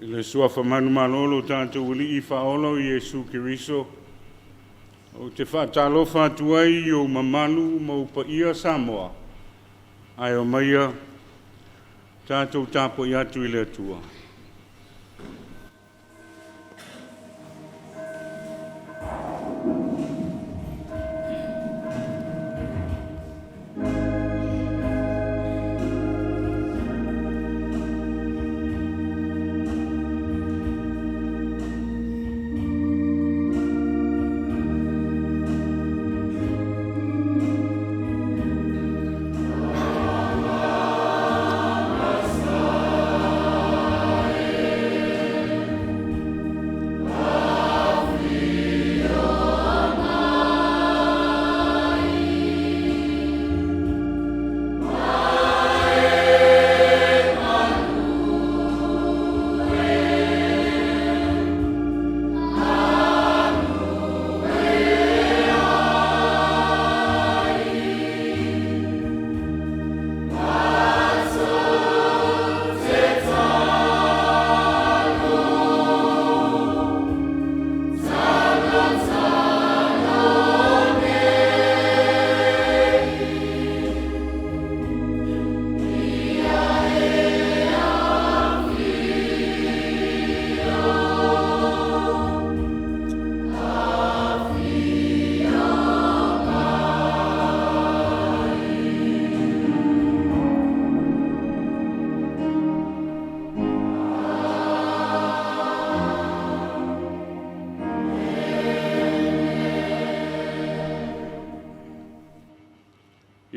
Le suafa manu malolo tātou li I whaolo I Yesu Kiriso. O te whaatalofa tuai o mamalu mo Paia Samoa. Ai o maia tātou tāpo I atu I le atua.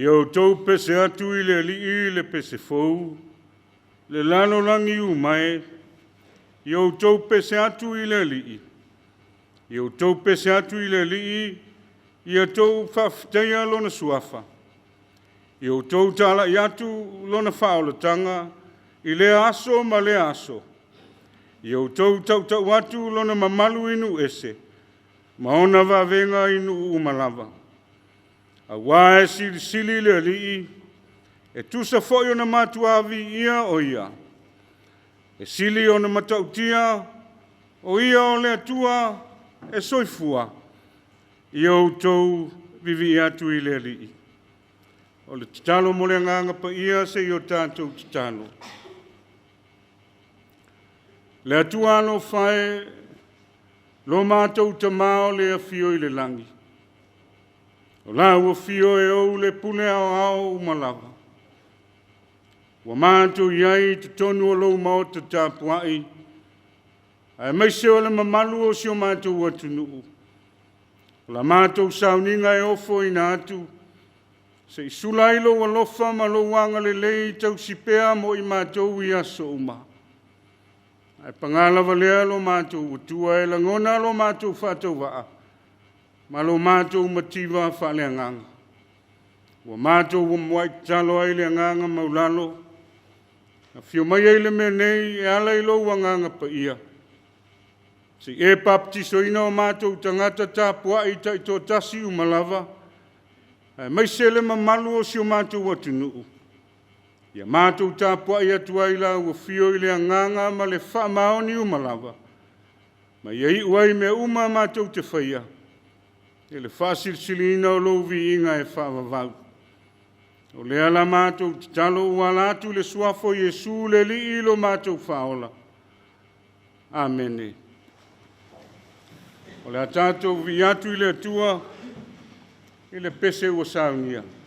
Yo tau pese atu I le li le pese fou, le lano langi umai, yo tau pese atu I le li. Yo tau pese atu I le li, ia tau whafteia lona suafa. Yo tau tala I atu lona whaolatanga, I le aso ma le aso. Yo tau tau atu lona mamalu inu ese, maona wavenga inu umalava. A wae sili le li e tusa foi ona matuavi ia o ia. E sili ona matautia o ia o le atua e soifua. Ia o tou vivi atu I le li. O le titalo mo le nganga pa ia se i o tātou titalo. Le atua no fae lo mātou tamao le afio I le langi. O la ua fio e ou le pule ao umalawa. Wa mātou iai te tonu o lou mao te tāpuai. Ai mai seo le mamalu o sio mātou atunuu. O la mātou Sauniga e ofo I nā atu. Se I sulailo wa lofa ma lo wanga le lei tau sipea mo I mātou I aso uma. Ai pangalawa lea lo mātou utua e langona lo mātou whātou waa. Ma lo mātou mativa whaleanganga. Wa mātou wa mwai talo ai leanganga maulalo. Na fio mai ai le mea nei e ala I lo wanganga pa ia. Si e paptiso ina o mātou tangata tāpua I ta I tō tasi umalawa. Mai se le mamalu o si o mātou watunuu. Ia mātou tāpua I atua I la ua fio I leanganga ma le whamaoni umalawa. Ma iai uai mea uma mātou te whaia. E le whasilsilina o lou vi inga e whaavavau. O le ala mātou te talo ua latu le suafo Yesu le li ilo mātou whaola. Amene. O le atatou vi atu I le atua, I le pese ua saunia. Alleluia.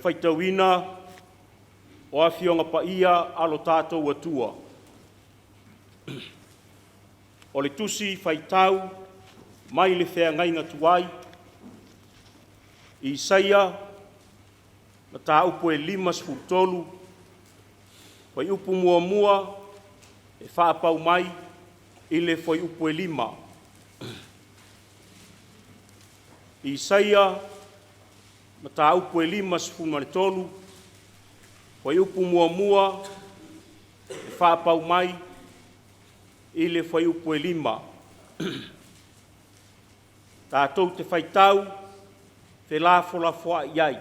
whaitauina o awhionga pa ia alo tātou atua. O le tusi whaitau mai le whea ngainga tuai, i Isaia na tā upo e 5:10, whai upu mua mua e whaapau mai i le whai upo e 5. I Isaia na tā upo e 5:13, whai upu mua mua e whaapau mai i le whai upo e 5. Tātou te whaitau, te lāwholawhoa iai.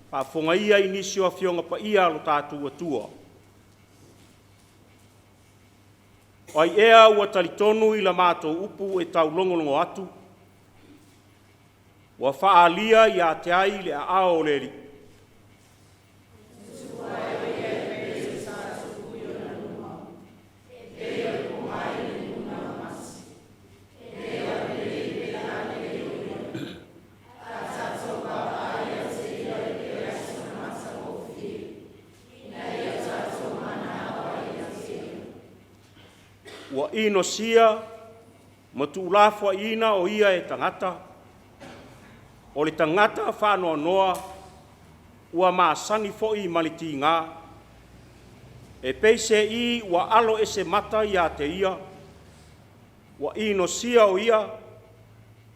Pāwhonga ia inisio a whionga pa ia alo tātou atua. O ai ea ua talitonu i la mātou upu e tau longolongo atu. Ua whaalia i a te ai le a ao leri. Ua ino sia, matuulafua ina o ia e tangata. O le tangata whanoa noa, ua maasani fo'i maliti ngā. E peise i ua alo e se mata i a te ia. Ua ino sia o ia,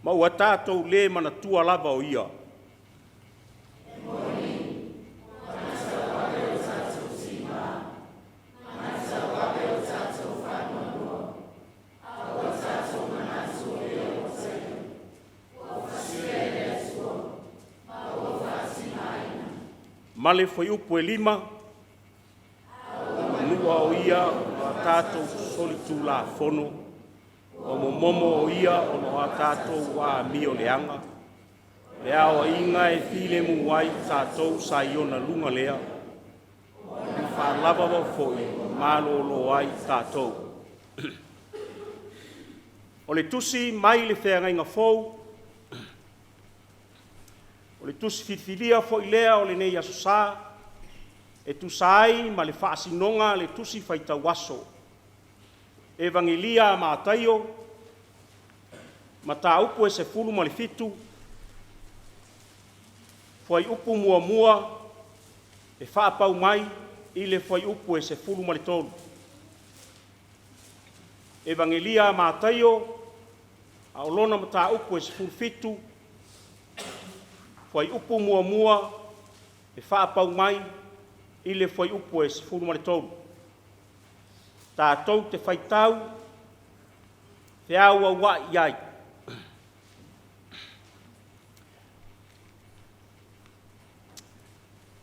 ma ua tātou le manatua lava o ia. Male foi upo e 5, nua o ia o tātou solitu la fono, o momo o ia o no a tātou wa mio leanga, lea o inga e file mu wai tātou sa iona lunga lea, ni whalava wa foi, malo lo wai tātou. O le tusi mai le whea ngai fou, o le tusi whiwhiria fo i lea o le nei aso sā, e tu sai ma le whaasinonga le tusi whaita waso. Evangelia ma ataio, ma tā upu e se fulu ma le fitu, fwai upu mua mua, e whaapau mai i le fwai upu e se fulu ma le tolu. Evangelia ma ataio, a olona ma tā upu e se fulu fitu, fwai upu mua mua, e whaapau mai, i le fwai upu e se fulu ma le tolu. Tātou te whaitau, te aua wa iai.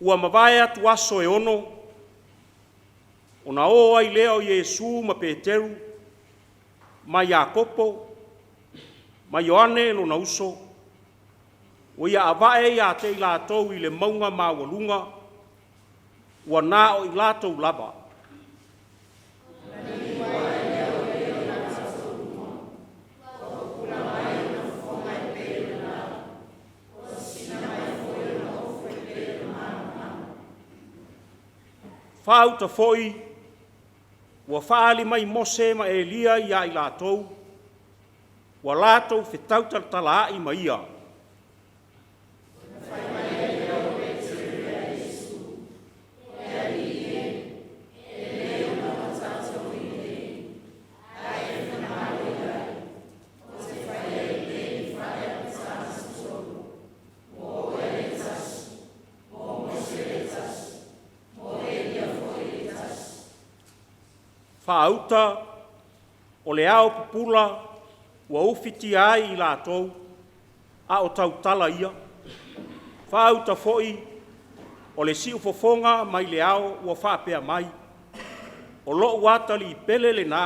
Ua mawai atu aso e ono, ona o ai leo Iesu ma Peteru, ma Iakopo, ma Ioane lo na uso, o ia awae ia te i lātou i le maunga ma walunga, ua nā o i lātou lava. Whauta foi, ua whaali mai Mose ma Elia ia i lātou, ua lātou whetauta tala i ma ia. Whaauta, o le ao pupula, ua ufiti ai i lātou, a o tau tala ia. Whaauta foi, o le si ufofonga mai le ao ua whaapea mai. O lo watali i pele le nā,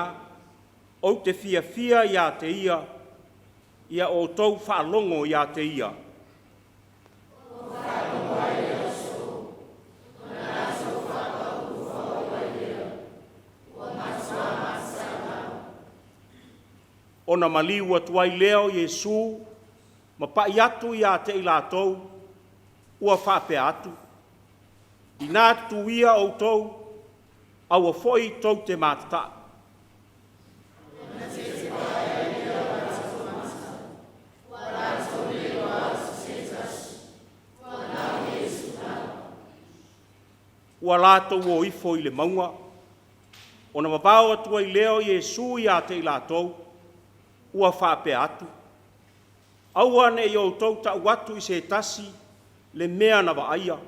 o te fia fia ia te ia o tau whaalongo ia te ia. Ona maliu atu ai leo Iesu, ma pai atu ia te i lātou, ua whaapea atu. I nā tuia o tau, au a foi tau te mātata. Ua lātou o ifo I le maunga, o na mapau atua I leo Iesu I a te I lātou, ua whaapea atu. Aua ne I o tau ta watu I se tasi, le mea na waaia,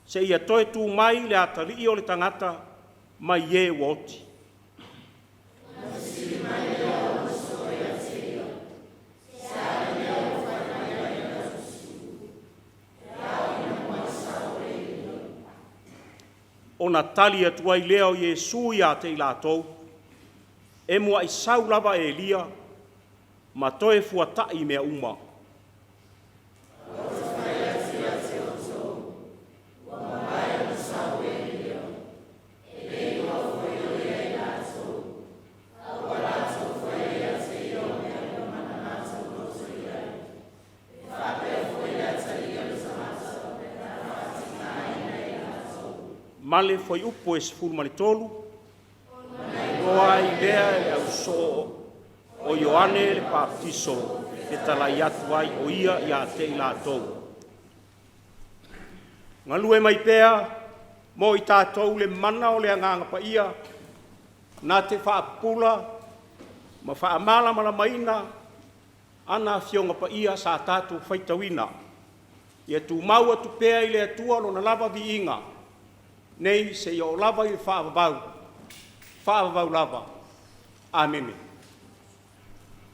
se ia toe tū mai le atari o le tangata, mai e woti. O na tali atua I leo Iesu I a te I lātou, e mua I sau lava e lia, ma toe fuatai mea uma. Male foi upo e sifuru male tolu. Roa I lea e Aukuso o Ioane le Baptiso e talai atu ai o ia I a te I lātou. Ngalue mai pea mo I tātou le mana o le anganga pa ia nā te whaapula ma whaamala mana maina ana fionga pa ia sa tātou whaitawina. Ia tu maua tu pea I le atua lo na lava vi inga. Nei se o lava I whaavavau lava. Amene.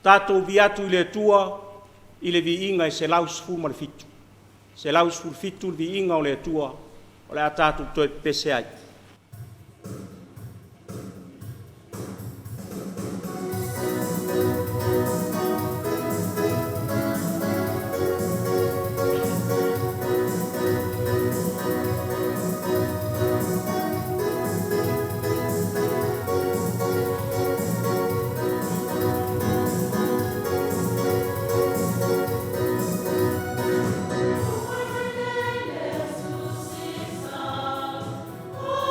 Tātou viatu I le atua I le vi inga I se lau sifu ma le fitu. Se lau sifu fitu vi inga o le atua o le a tātou toi pese ai. Oh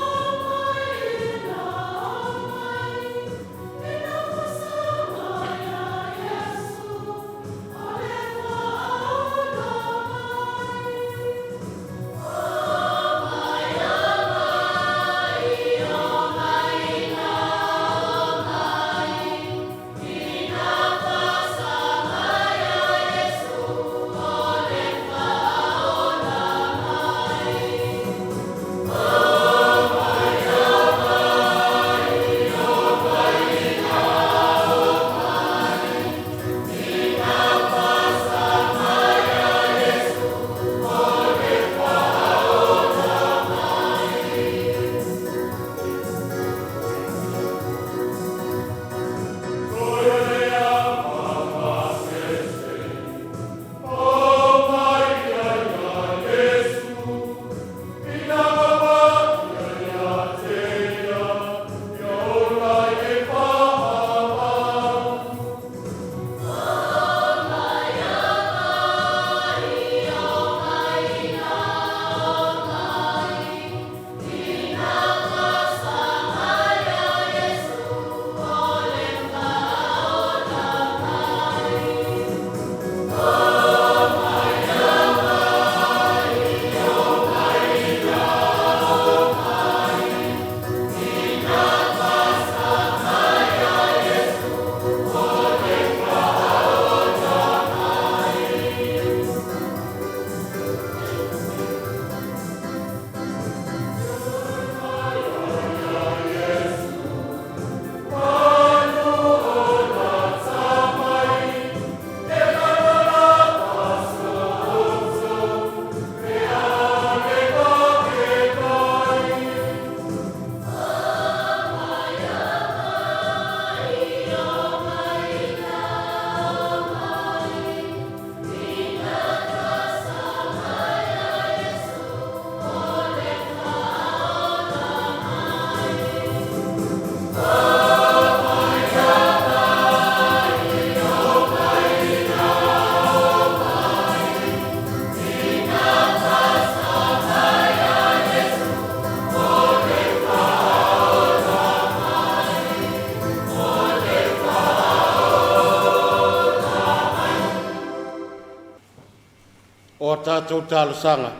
tātou tālo sanga.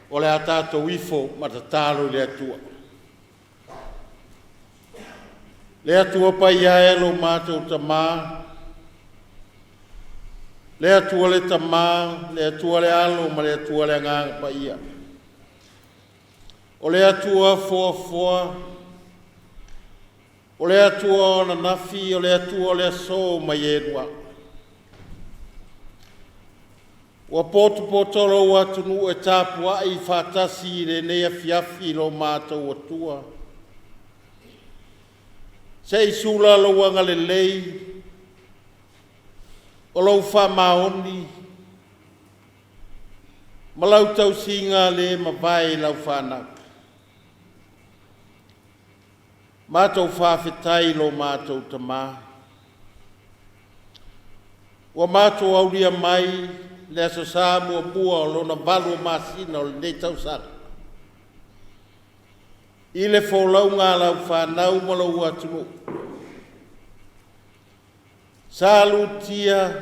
O le a tātou ifo matatalo le atua. Le atua pai ae lo mātou tamā. Le atua le tamā, le atua le alo, ma le atua le nganga pa ia. O le atua foa. O le atua o na nafi, o le atua o le aso ma ienua. Wa potolo wa tunu e tapua I fatasi le ne Afiafi lo mātou atua. Se isula lo wanga le lei. O lau wha maoni, ma lau tau singa le ma vai lau whanau. Mātou whawhetai lo mātou tamā. Wa mātou auria mai, le aso sā mua mua o lona valu o māsina o le nei tau sara. I le wholau ngā lau whanau ma lau atunu. Salu tia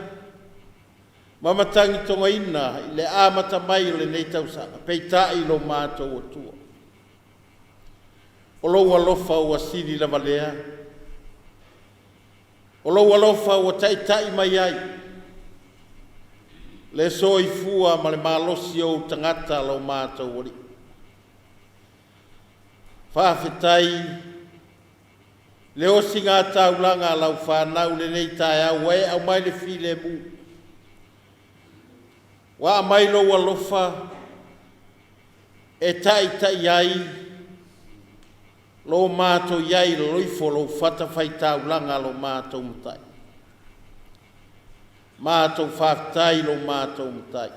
mamatangi tonga ina I le amata mai le nei tausanga peitai lo mātou atua. O lou alofa o asiri la valea. O lou alofa o taitai mai ai. Le soi fua ma le malosi o tangata lo mātou ori. Whawhetai le osi ngā taulanga lau whanau le nei tae au e au mai le file mu. Wa mai lo alofa e Taitai ai lo mātou iai lo loifo lo whata whai taulanga lo mātou mtai. Mātou whaftai lo mātou mtai.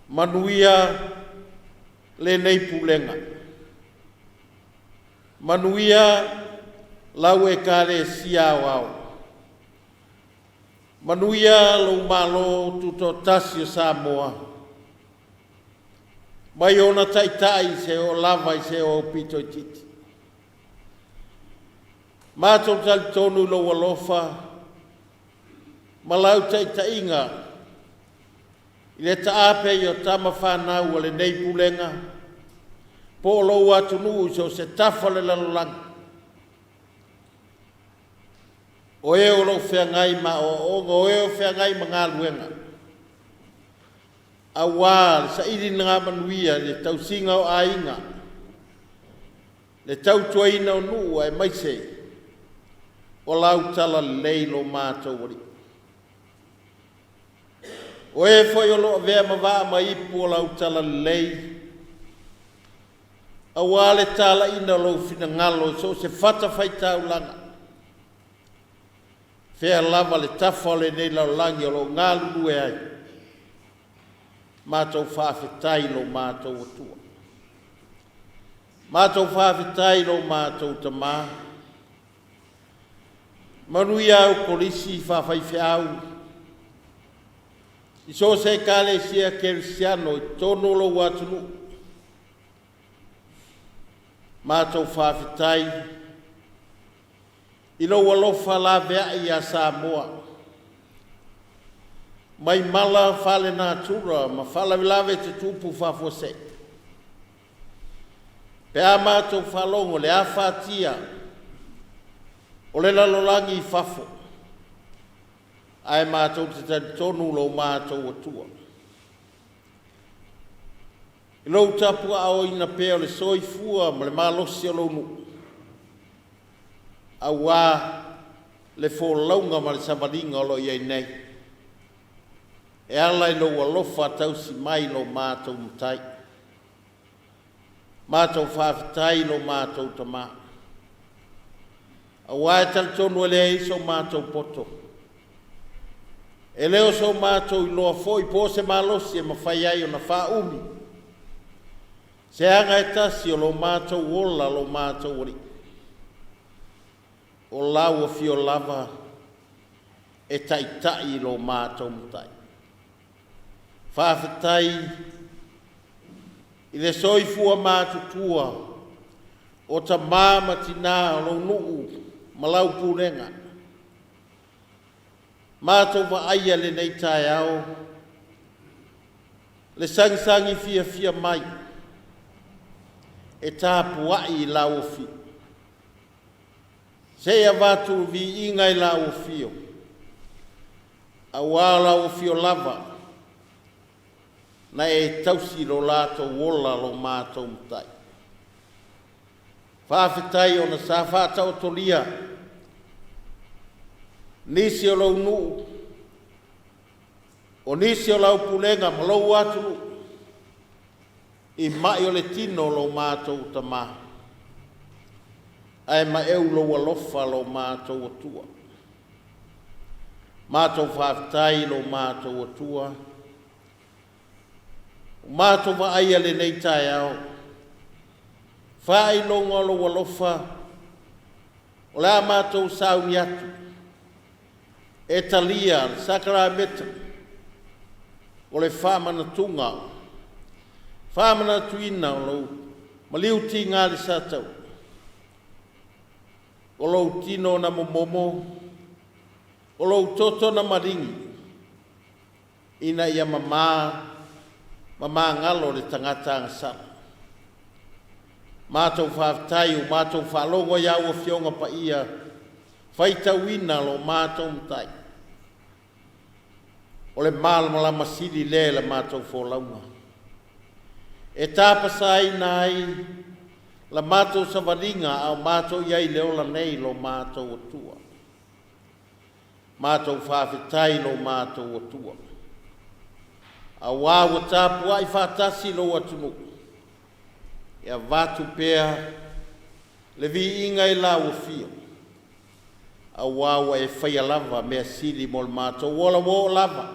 Manuia le nei Pulega. Manuia lau e kare sia wao. Manuia lo malo tuto tasi o Samoa. Mai ona Taitai se o lava I se o pito I titi. Mātou tali tonu lo alofa. Malau Taitainga. I le taape I o tama whanau o le nei Pulega. Po lo atu nu so se tafale la lang. O e o lo fea ngai ma o e o fea ngai ma ngā luenga. A wā sa iri ngā manuia le tau singa o ainga. Le tau tuaina o nu ai mai se. O lau tala lei lo mātou ori. O e foi o lo vea ma vaa ma ipu o lau tala lei. A wale tala ina lo fina ngalo so se fata whai taulanga. Fea lava le tafa le nei lau langi o lo ngalu nue ai. Mātou whawhetai lo mātou atua. Mātou whawhetai lo mātou tamā. Manui au polisi whawhai whiau. I so se kale sia kerisiano I tono lo watunu. Mātou whawhetai. I lo alofa la vea I a Samoa. Mai mala whale nā tura, ma whala wilave te tupu whawhose. Pea mātou whalongo le a whatia. O le lalolangi I whafo. Ai mātou te tani tonu lo mātou atua. I lau tapua ao ina peo le soifua ma le malosi o lonu. A wā le fōlaunga ma le samaringa o lo iai nei. E ala I lau alofa tausi mai lo mātou mtai. Mātou whawhetai lo mātou tamā. A wā e talitonu e lea iso mātou poto. E leo so mātou I loa foi po se malosi e mawhai ai o na wha umi. Se anga e tasi o lo mātou ola lo mātou ori. O lau o fio lava e Taitai lo mātou mtai. Whawhetai I le soifua mātutua o ta māma tina o lo nuu ma lau Pulega. Mātou wa aia le nei tae ao. Le sangisangi fia mai. E tāpuai I la ofi. Seia vatu vi inga I la ofio. A wala ofio lava. Na e tausi lo lato wola lo mātou mtai. Whawhetai o na sa whātau tolia. Nisi o lau nuu. O nisi o lau pulenga malau atu. I mai o le tino lo mātou tamā. Ai ma eu lo alofa lo mātou atua. Mātou whawhetai lo mātou atua. Mātou wa aia le nei tae ao. Whaai longa lo alofa. O lea mātou sauni atu. E talia, sakrameta. O le whamana tunga. Whamana tuina o lo. Maliu ti ngā le satau. O lo tino na momomo. O lo toto na maringi. Ina ia mama ngalo le tangata ngasala. Mātou whawhetai o mātou whalongo iau o fionga pa ia. Whaitawina lo mātou mtai. O le mālama masiri le la mātou wholaunga. E tāpasai nai la mātou savaringa au mātou iai leola nei lo mātou atua. Mātou whawhetai lo mātou atua. A wāua tāpua I whātasi lo atunu. Ia vātu pēa le vi inga I la ufio. A wāua e whaia lava mea siri mo le mātou wola wo lava.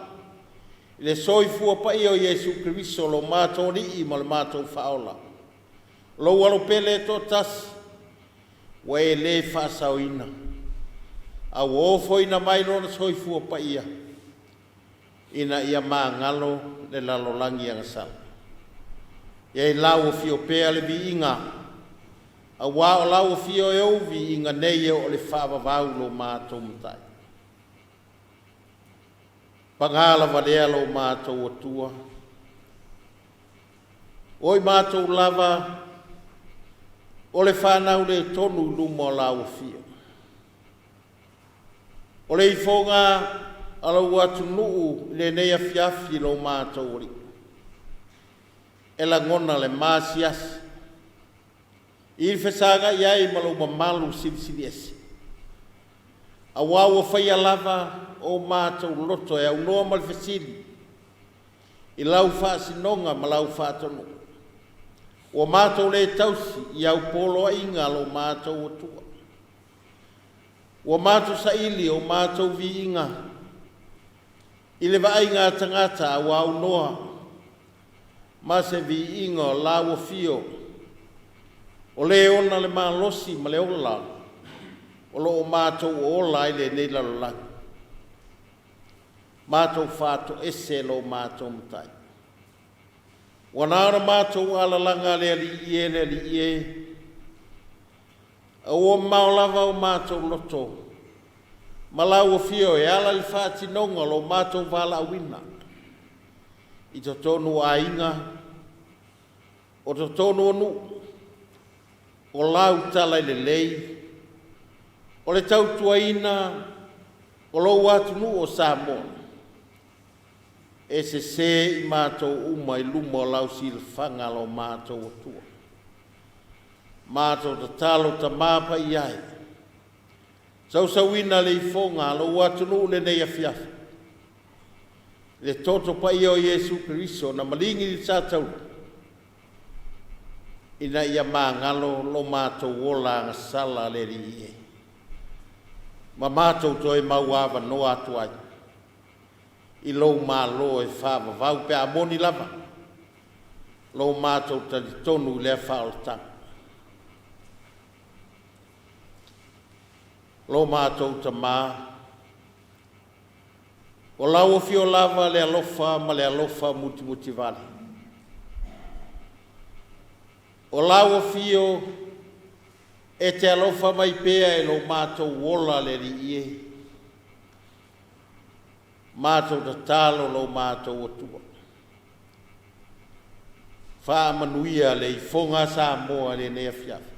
I le soifua pa I o Jesu Kristo lo mātou ni I mo le mātou whaola. Lo walo pele to tasi. Wa e le whaasauina. A wofo ina mai lona soifua pa ia. Ina ia maa ngalo le lalolangi ang sal. Ia I lau fio pea le vi inga. A wā o lau fio e au vi inga nei o le whaavavau lo mātou mtai. Pangala valea lo mātou atua. Oi mātou lava o le whanau le tonu lumo lau fio. O le ifonga alau atu nuu le nei Afiafi lo mātou ori. E la ngona le māsias. I whesaga iai malau mamalu sirisiesi. A wāua whaia lava o mātou loto e au noa mal whesiri. I lau whaasinonga ma lau whaatonu. O mātou le tausi I au polo inga lo mātou atua. O mātou saili o mātou vi inga. I le vai ngā tangata a wau noa. Ma se vi inga o lawa fio. O le ona le malosi ma le ola. O lo o mātou o ola I le nei lalolang. Mātou whātou ese lo mātou mtai. Wanara mātou alalanga le li ie. O maolava o mātou loto. Malau o fio e ala li whaati nonga lo mātou wala wina. I to tonu a inga. O to tonu anu. O lau tala le lei. O le tautua ina. O lo watu nu o Samoa. E se I mātou uma I lumo lau silfanga lo mātou atua. Mātou ta talo ta māpa iai. Sausawina le ifonga lo watunu le nei Afiafi. Le toto pa I o Jesu Kristo na malingi li tātou. Ina ia māngalo lo mātou wola ngasala le ri ie. Ma mātou toi mauawa no atu ai. I lo mālo e whaavavau pe amoni lava. Lo mātou talitonu le whaoltanga. Lo mātou ta mā. O lau o fio lava le alofa ma le alofa muti vale. O lau o fio e te alofa mai pea e lo mātou wola le ri ie. Mātou ta tālo lo mātou atua. Whaamanuia le I whonga sa Amoa le ne Afiafi.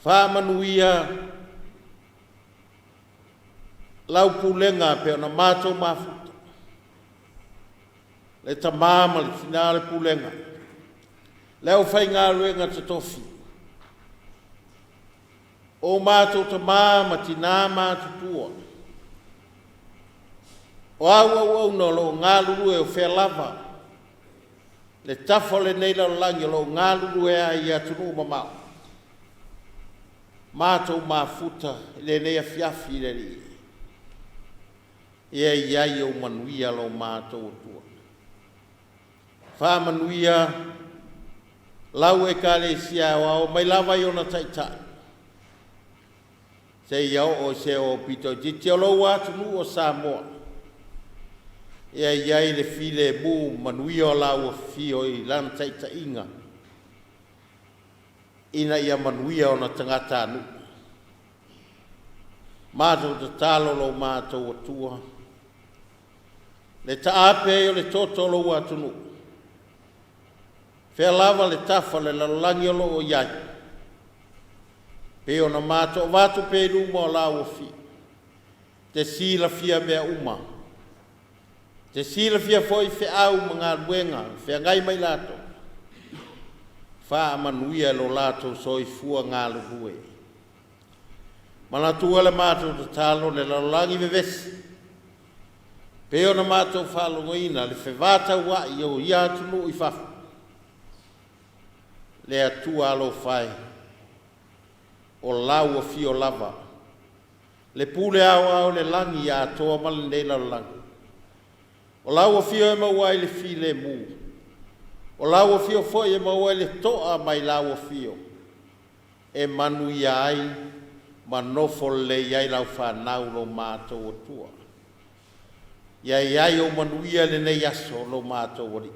Whaamanuia lau Pulega pe ona mātou mafuta. Le tamama le fina le Pulega. Leo whai ngā ruenga te tofi. O mātou ta māma tina mātutua. O au no lo ngā lulu e o whea lava. Le tafo le nei lau langi lo ngā lulu e a I atunu mamau. Mātou mafuta le nei Afiafi le ri. Ia iai o manuia lo mātou atua. Whamanuia lau e ka le sia o mai lava I ona Taitai. Se iau o se o pito jiti o lo atunu o Samoa. Ia iai le file mu manuia o lau o fio I lan Taitaiinga. Ina ia manuia o na tangata anu. Mātou te talo lo mātou atua. Le taape o le totolo o atunu. Whea lava le tafa le lalangi o lo o iai. Pe o na mātou watu pe ruma o lau o fi. Te sila fia mea uma. Te sila fia foi fe au mga luenga. Whea ngai mai lato. Wha amanuia lo lato soi fua ngā luhue. Manatua le mātou te talo le lalangi vevesi. Pe o na mātou whalongoina le whewata wa I o ia atunu I whafu. Le atua alo whai. O lau o fio lava. Le pule au le langi ia atoa mali nei langi. O lau o fio e maua I le file mu. O lau o fio foi e maua I le toa mai lau o fio. E manu ia ai, manofo le iai lau whanau lo mātou o tua. Ia iai o manu ia le nei aso lo mātou ori.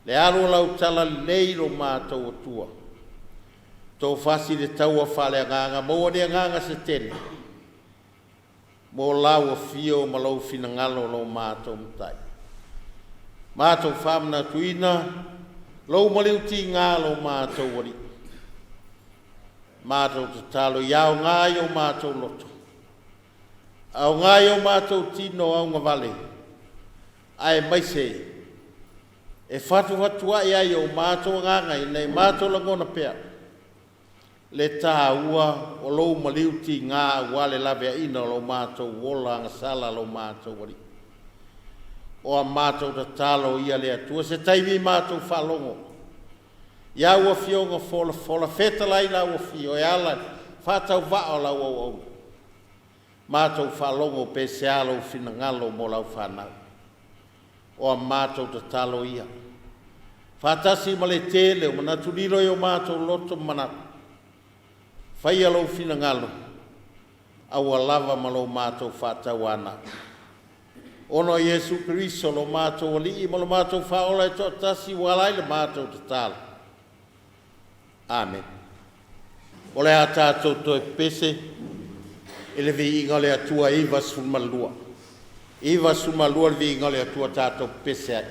Le aro lau tala nei lo mātou o tua. Tō whasi le taua whale anganga, mo ne anganga se tene. Mo lau o fio ma lau fina ngalo lo mātou mtai. Mātou whamna tuina, lau maliu ti ngalo mātou ori. Mātou te talo iau ngai o mātou loto. Au ngai o mātou tino au ngavale. Ai maise. E whatu watua ia I o mātou ngangai nei mātou langona pea. Le tā ua o lou maliu ti ngā wale lawe ina lo mātou wola ngasala lo mātou wari. O a mātou ta talo ia le atua se taimi mātou whalongo. Ia ua fionga fola feta lai la ua fio e ala whatau vao la ua au. Mātou whalongo pe se alo fina ngalo mo lau whanau. O a mātou ta talo ia. Whatasi ma le tele o manatuliro o mātou loto manatu. Whai alo fina ngalo. Aua lava ma lo mātou whatau ana. Ono Yesu Christo lo mātou ali ma lo mātou whaola e toa tasi walai le mātou ta talo. Amen. O le a tātou toi pese, e le vi inga le atua iwa sumalua. Iwa sumalua le vi inga le atua tātou pese ai.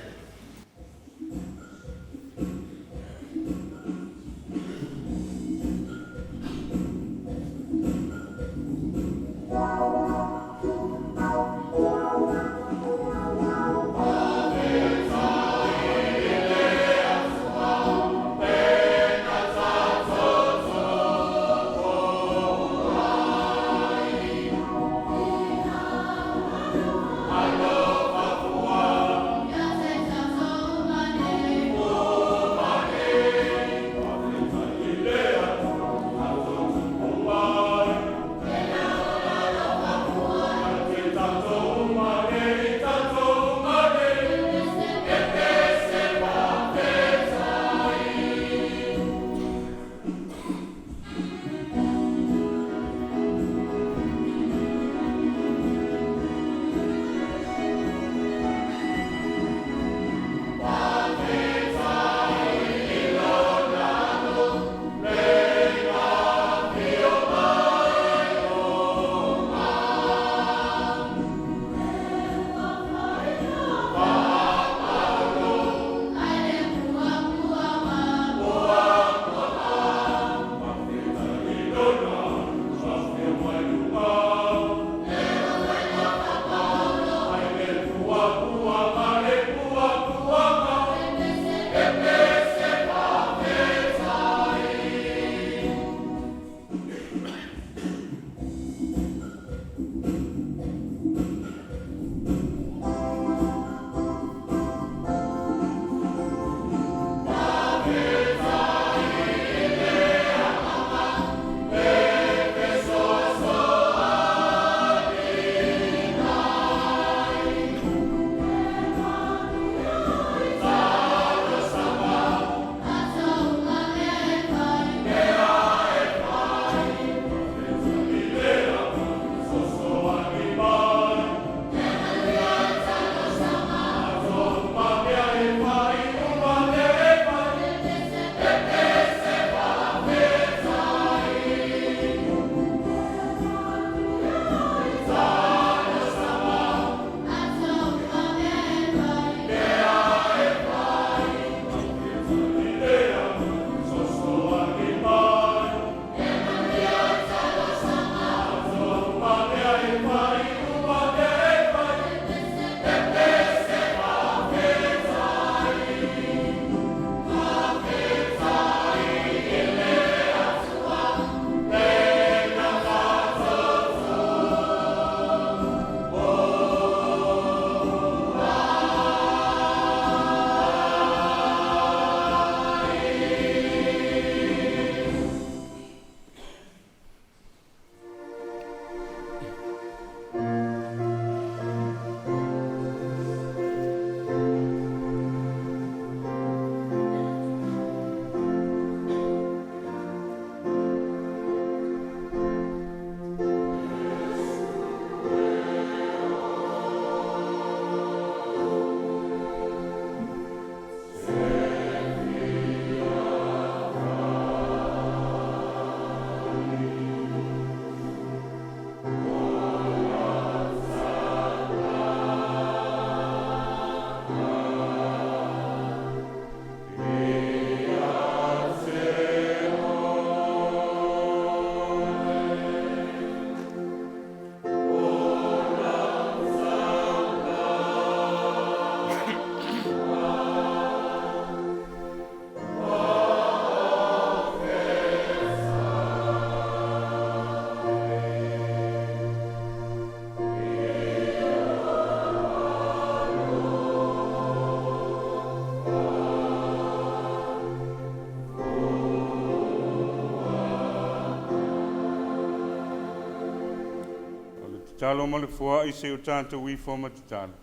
talo ma le fua i se o tātou i fo matatala.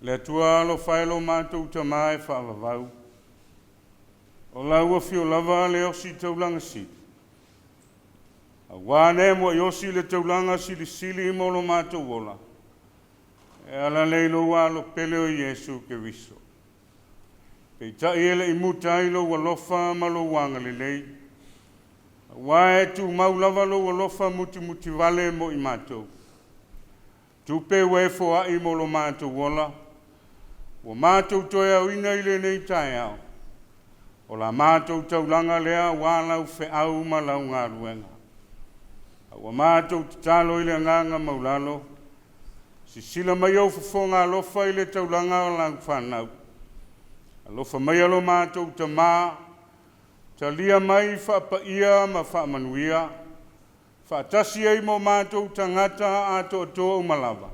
Le atua alo whaelo mātou tamā e whaalavau. O laua fio lava le osi taulanga si. A wane mo i osi le taulanga sili mo lo mātou ola. E ala leilo walo pele o Yesu ke riso. Pei tai ele i mutai lo walofa ma lo wanga le lei. Wae tu maulava lo walofa muti vale mo i mātou. Tu pe we fo a i mo lo mātou wola. Wa mātou toi au ina i le nei tai au. O la mātou taulanga lea wālau fe au ma lau ngā ruenga. Wa mātou talo i le nganga maulalo. Si sila mai au fafonga alofa i le taulanga o lang whanau. Alofa mai alo mātou ta mā. Ta lia mai whaapaia ma whaamanuia. Whaatasi ei mo mātou tangata ato ato o malava.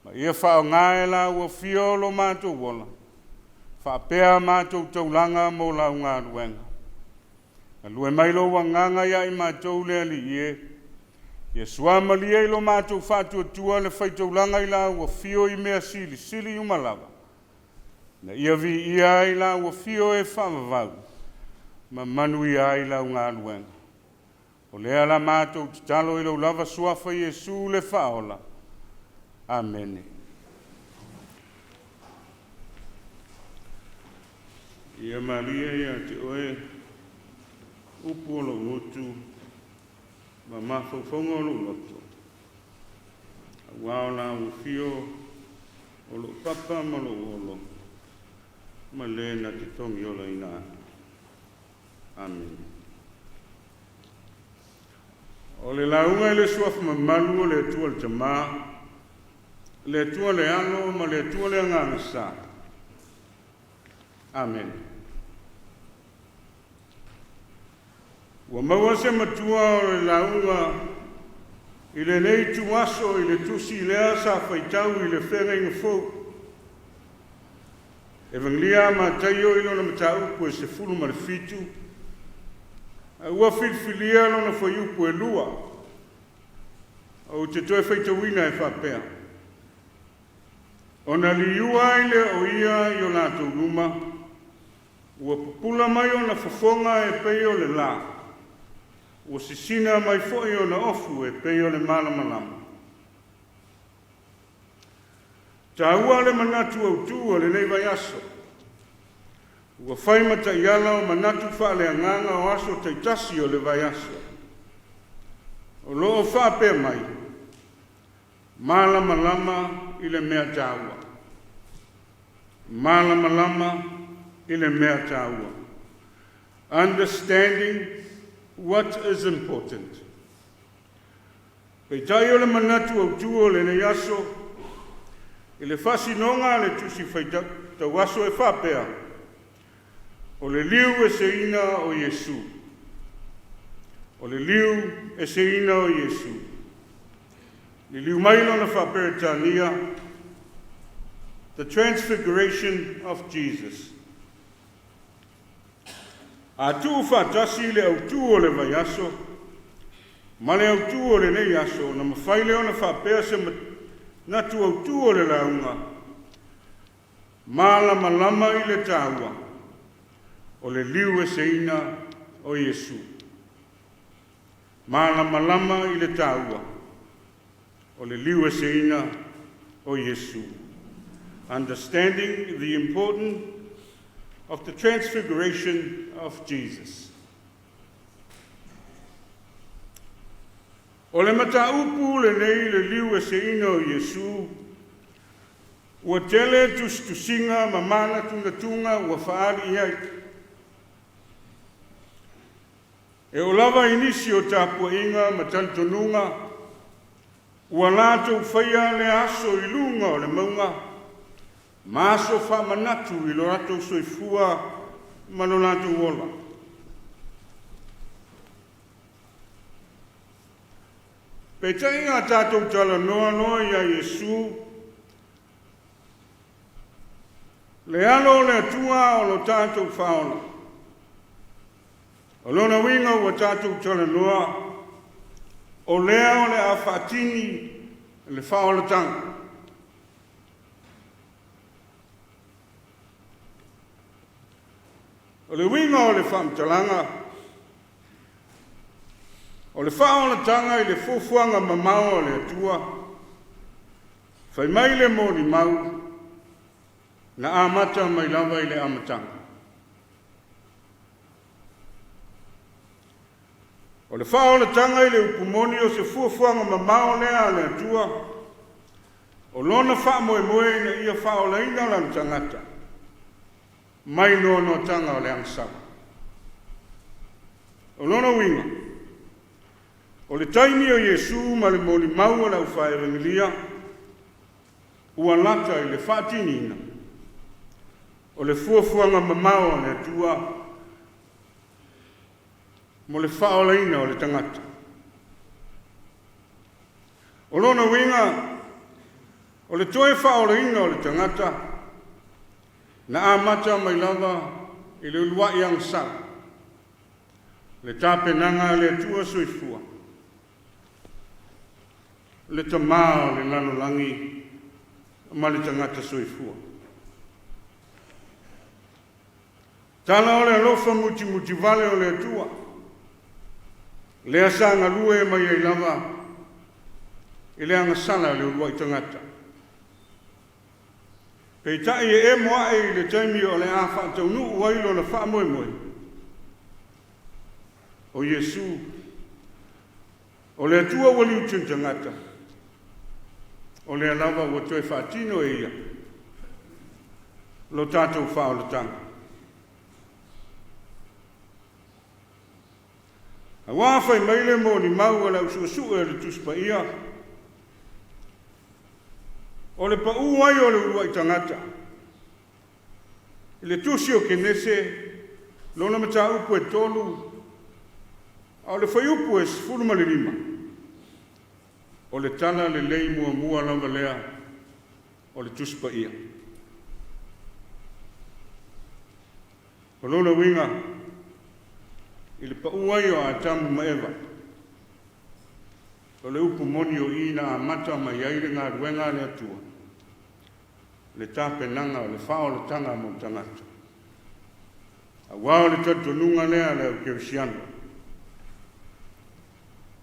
Ma ia whao ngāela ua fiolo mātou wola. Whaapea mātou taulanga mo lau ngā ruenga. Alue mailo wanganga ia i mātou lea li ie. Ia suama li e lo mātou whātua tua le whaitaulanga i la ua fio i mea sili umalava. Na ia vi ia i la ua fio e whamavau. Ma manu ia i la ngā luenga. O lea la mātou talo i lau lava suafa Iesu le whaola. Amen. Ia Maria ia te oe upu o lo ngotu. Ma mawhauwhaunga o lo loto. A wao la ufio o lo papa ma lo olo. Ma le na te tongi o la ina. Amen. O le launga le suafa ma malu o le atua le tamā. Le atua le ano ma le atua le anganga sa. Amen. Wa maua se matua o le launga i le nei tuaso i le tusi lea sa whaitau i le whenga fau. Evanglia ma taio i lona mataupu e se fulu ma le fitu. A ua filfilia lona whaiupu e lua. O te toe whaitauina e whapea. O na liua i le o ia i o nātou luma. Ua pupula mai o na whafonga e pei o le la. Ua sisina mai foi o na ofu e pei o le malamalama. Ta ua le manatu au tu o le nei vai aso. Ua whai mata i ala o manatu wha le anganga o aso taitasi o le vai aso. O loo wha pe mai. Malamalama i le mea taua. Malamalama i le mea taua. Understanding what is important. Pei tai o le manatu au tu o le nei aso. I le whasinonga le tusi whaitau aso e whapea. O le liu e se ina o Yesu. O le liu e se ina o Yesu. Ni liu mailo na whapea tania. The transfiguration of Jesus. A tu whatasi le au tu o le vai aso. Ma le au tu o le nei aso. Na mawhaile o na whapea se na tu au tu o le launga. Malama lama i le taua. O le liu e se ina o Yesu. Malama lama i le taua. O le liu e se ina o Yesu. Understanding the importance of the transfiguration of Jesus. O le mataupu le nei le liu e se ina o Yesu. Ua tele tustusinga mamana tunga ua whaari iai. E o lava inisi o tāpua inga matantonunga. Ua lātou whaia le aso i lunga o le maunga. Maso wha manatu i lo ratou soifua mano lātou ola. Pei tai ngā tātou tala noa ia Yesu. Le alo le atua o lo tātou whaona. O lona winga ua tātou tala noa. O lea o le a whaatini le whaolatanga. O le winga o le whamtalanga. O le whaolatanga i le fufuanga mamao o le atua. Whai mai le mōni mau na amata mai lava i le amatanga. O le whaolatanga i le upumoni o se fuafuanga mamao lea le atua. O lona wha moe moe na ia whaolaina lan tangata. Mai no tanga o le angsawa. O lona winga. O le taimi o Yesu ma le moli mau la ufa evangelia. Ua lata i le whaatinina. O le fuafuanga mamao o le atua. Mo le whaolaina o le tangata. O lona winga, o le toe whaolaina o le tangata, na amata mai lava i le uluai ang sa. Le tāpenanga le atua soifua. Le tamā o le lanolangi, ma le tangata soifua. Tala o le alofa muti vale o le atua. Le asanga lue mai ai lava, i le angasala le urua i tangata. Pei tai e moa e le taimi o le awha taunu wailo na wha moe moe. O Yesu, o le atua wali utun tangata. O le alava wa toi whaatino e ia. Lo tātou wha o le tanga. A wāwhai maile mō ni mau ala usuasu e le tuspa ia. O le pa uai o le urua i tangata. I le tusi o kenese, lona mata upu e tolu, o le whai upu e sifuru ma le lima. O le tala le lei mua lava lea, o le tuspa ia. O lona winga, i le pauai o atamu maeva. O le upu moni o ina a mata mai aire ngā ruenga le atua. Le tāpenanga o le whao le tanga mo tangata. A wao le tatonunga lea le au kerisiano.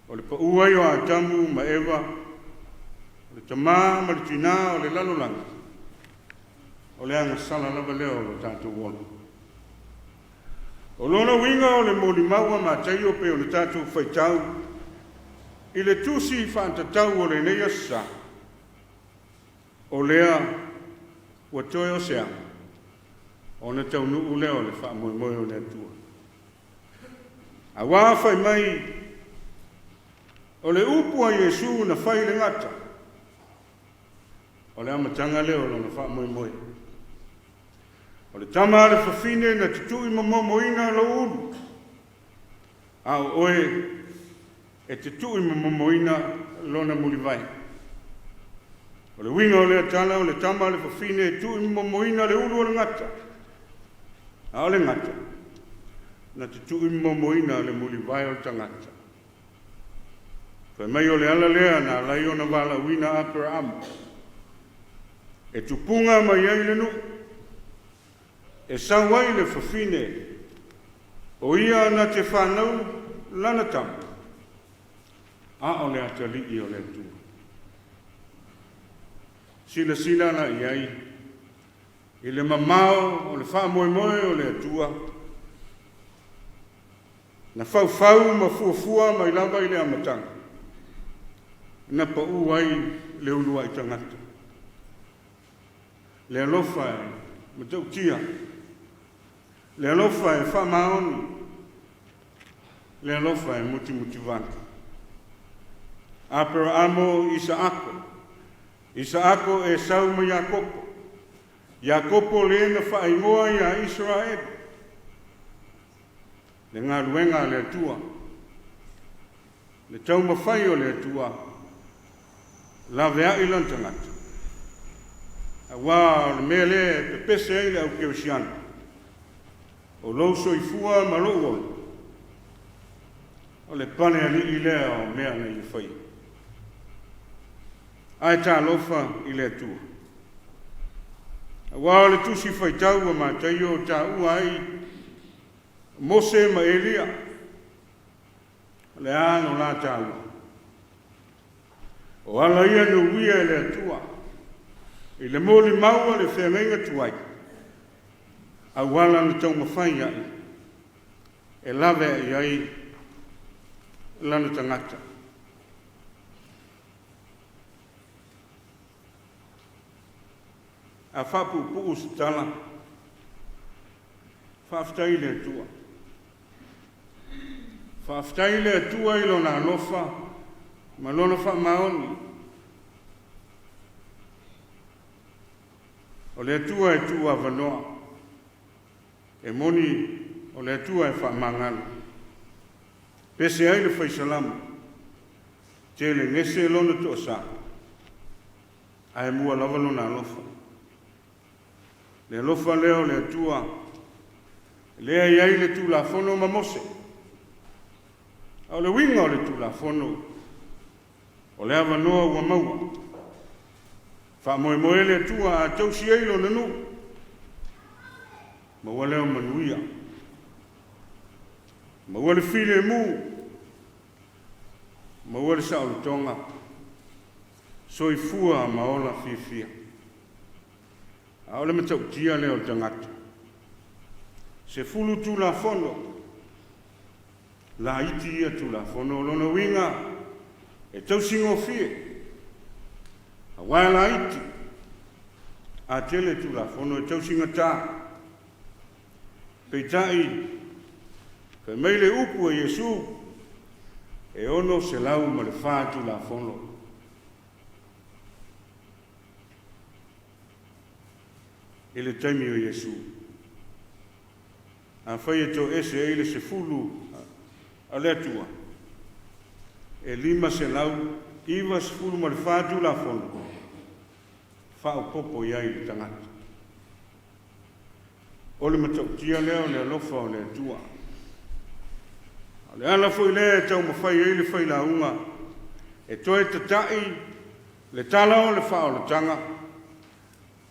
O le pauai o atamu maeva. O le tamā ma le tina o le lalolanga. O le anga sala lava leo o le tātou wolo. O lona winga o le moli maua ma taio pe o le tātou whaitau, i le tusi whantatau o le neia sa, o lea ua toe o sea, o na tau nuu leo le wha moe moe o le atua. A wāwhai mai, o le upu a Yesu na whai le ngata, o le amatanga leo lo na wha moe moe. O le tama le whawhine na tutui mamomoina lo unu. Ao oe e tutui mamomoina lo na mulivai. O le winga o le atala o le tama le whawhine e tutui mamomoina le unu o le ngata. Ao le ngata. Na tutui mamomoina le mulivai o le tangata. Whai mai o le ala lea na lai o na wala wina Aperaamo. E tupunga mai ai le nu. E sawai le whawhine, o ia na te whanau lana tamu. A o le atalii o le atua. Sila na iai, i le mamao o le wha moe moe o le atua. Na whau ma fuafua mai lava i le amatanga. Na pa uai le unua i tangata. Le alofa e, ma tau tia. Le alofa e wha maoni. Le alofa e muti vanta. Aperaamo Isaako e sauma Iakopo. Iakopo le na wha ingoa ia Israel. Le ngā ruenga le atua. Le tau mawhai o le atua. La vea i lantangata. A wā le mea le pe pese ai le au kerisiana. O louso i fua ma lo olu. o le pane ali i lea o mea na i whai. Ai tā lofa i le tua. Wā le tusi whai tau a mātai o tā ua ai Mose ma Elia. Le ano la tā ua. O ala ia no wia i le tua. I le mōli maua le whengenga tuai. A wala na tau mawhai ai. E lawe i ai lana tangata. A Pu'apu'a se tala. Whaftai le tua. Whaftai le tua i lona alofa. Ma lona wha maoni. O le tua e tua wanoa. E moni o le tua e wha mangana. Pese ai le whaisalamu. Te le ngese lona to sa. Ai mua lava lona alofa. Le alofa leo le tua. Lea iai le tu la fono ma Mose. Au le winga o le tu la fono. O le ava noa ua maua. Wha moe moe le tua a tausi eilo na nu. Ma ua leo manuia. Ma ua le file mu. Ma ua le sao tonga. Soi fua ma ola fia. Au le matau tia leo tangata. Se fulu tu la fono. La iti ia tu la fono lona winga. E tau singo fie. A wai la iti. A tele tu la fono e tau singa ta. Peitai. Ka meile upu a Yesu. E ono se lau ma le wha tu la fono. E le taimi o Yesu. A whai e to ese eile se fulu a le tua. E lima se lau, iwa se fulu ma le whātu la fono. Whao popo iai le tangata. O le matautia leo le alofa o le tua. Le ala foi le tau mawhai eile whai la unga. E toe tatai, le tala o le whao le tanga.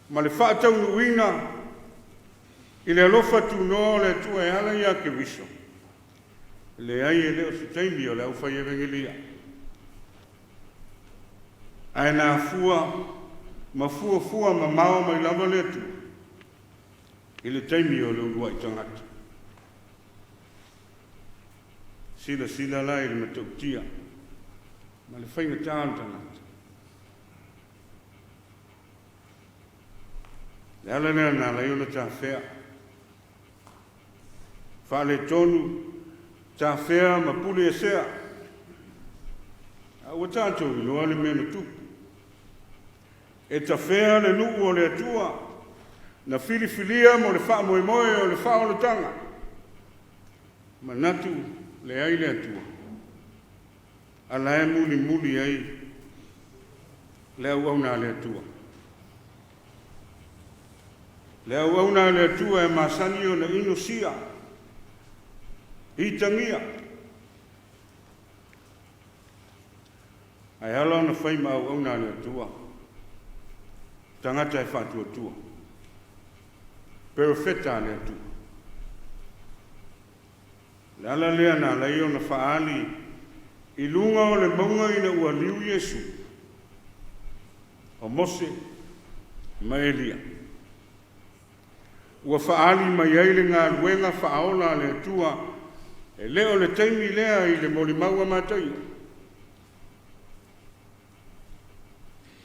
Ma le whaatau nuina, i le alofa tu no le tua e ala ia ke viso. Le ai e leo se taimi o le au whai e vengelia. Ai nā fua, ma fua ma mao mai lava le tu. I le taimi o le urua i tangata. Sila la i le matautia. Ma le whainga tāna tangata. Le ala lea nā laiona tā whea. Whale tonu, tā whea ma pule e sea. A ua tātou i loa le mena tupu. E tā whea le nuu o le atua. Na filifilia mo le wha moe moe o le wha o le tanga. Ma natu le ai le atua. A lae muli ai. Le au au nā le atua. Le au au nā le atua e masani o na ino sia. I tangia. Ai ala na whai ma au au nā le atua. Tangata e whātua tua. Perfeta le atua. Le ala lea nā lei o na whaali. I lunga o le maunga ina ua liu Yesu. O Mose ma Elia. Ua whaali mai eile ngā luenga whaola le atua. E leo le taimi lea i le moli maua mātai.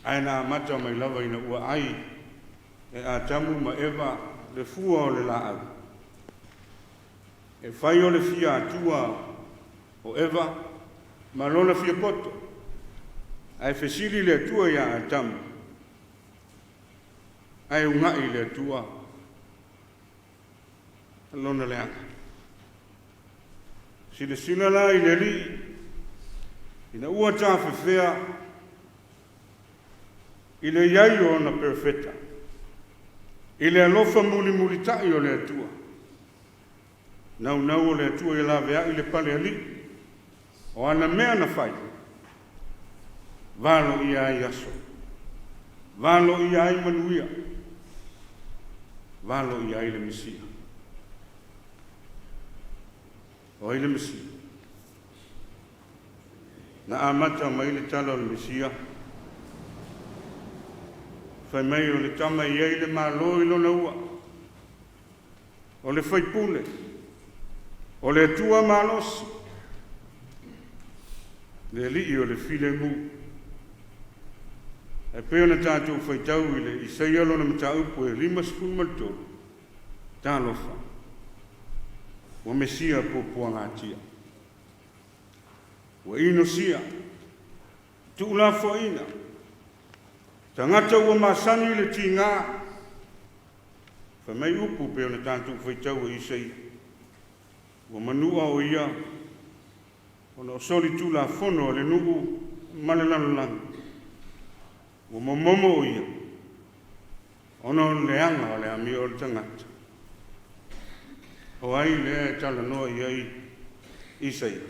Ai nā mata mai lava ina ua ai. E a tamu ma Eva le fua o le laau. E whai o le fia atua o Eva. Ma lona fia poto. Ai fesili le atua ia a tamu. Ai ungai le atua. Lona le anga. Sila la i le li. Ina ua tā whewhea. I le iai o na perfeta. I le alofa muli tai o le atua. Nau o le atua i la vea i le pale ali. o ana mea na whai. Valo i ai aso. Valo i ai manuia. Valo i ai le Mesia. O ai le Mesia. Na amata mai le tala o le Mesia. Whai mai o le tama i ai le malo i lona ua. O le whaipule. O le tua malosi. Le li o le file mu. E peo na tātou whaitau i le isaia lona mataupu e 5 maltoro. Tālofa. Wa Mesia Pu'apu'a ngātia. Wa ino sia. Tu'ula fo'ina. Tangata ua masani le tingā. Fa mai upu peo na tātou whaitau e isaia. Wa manua o ia. Ona o soli tula fono le nuku malalalang. Wa momomo o ia. Ona o leanga o le ami o le tangata. O ai le tala noa i Isaia.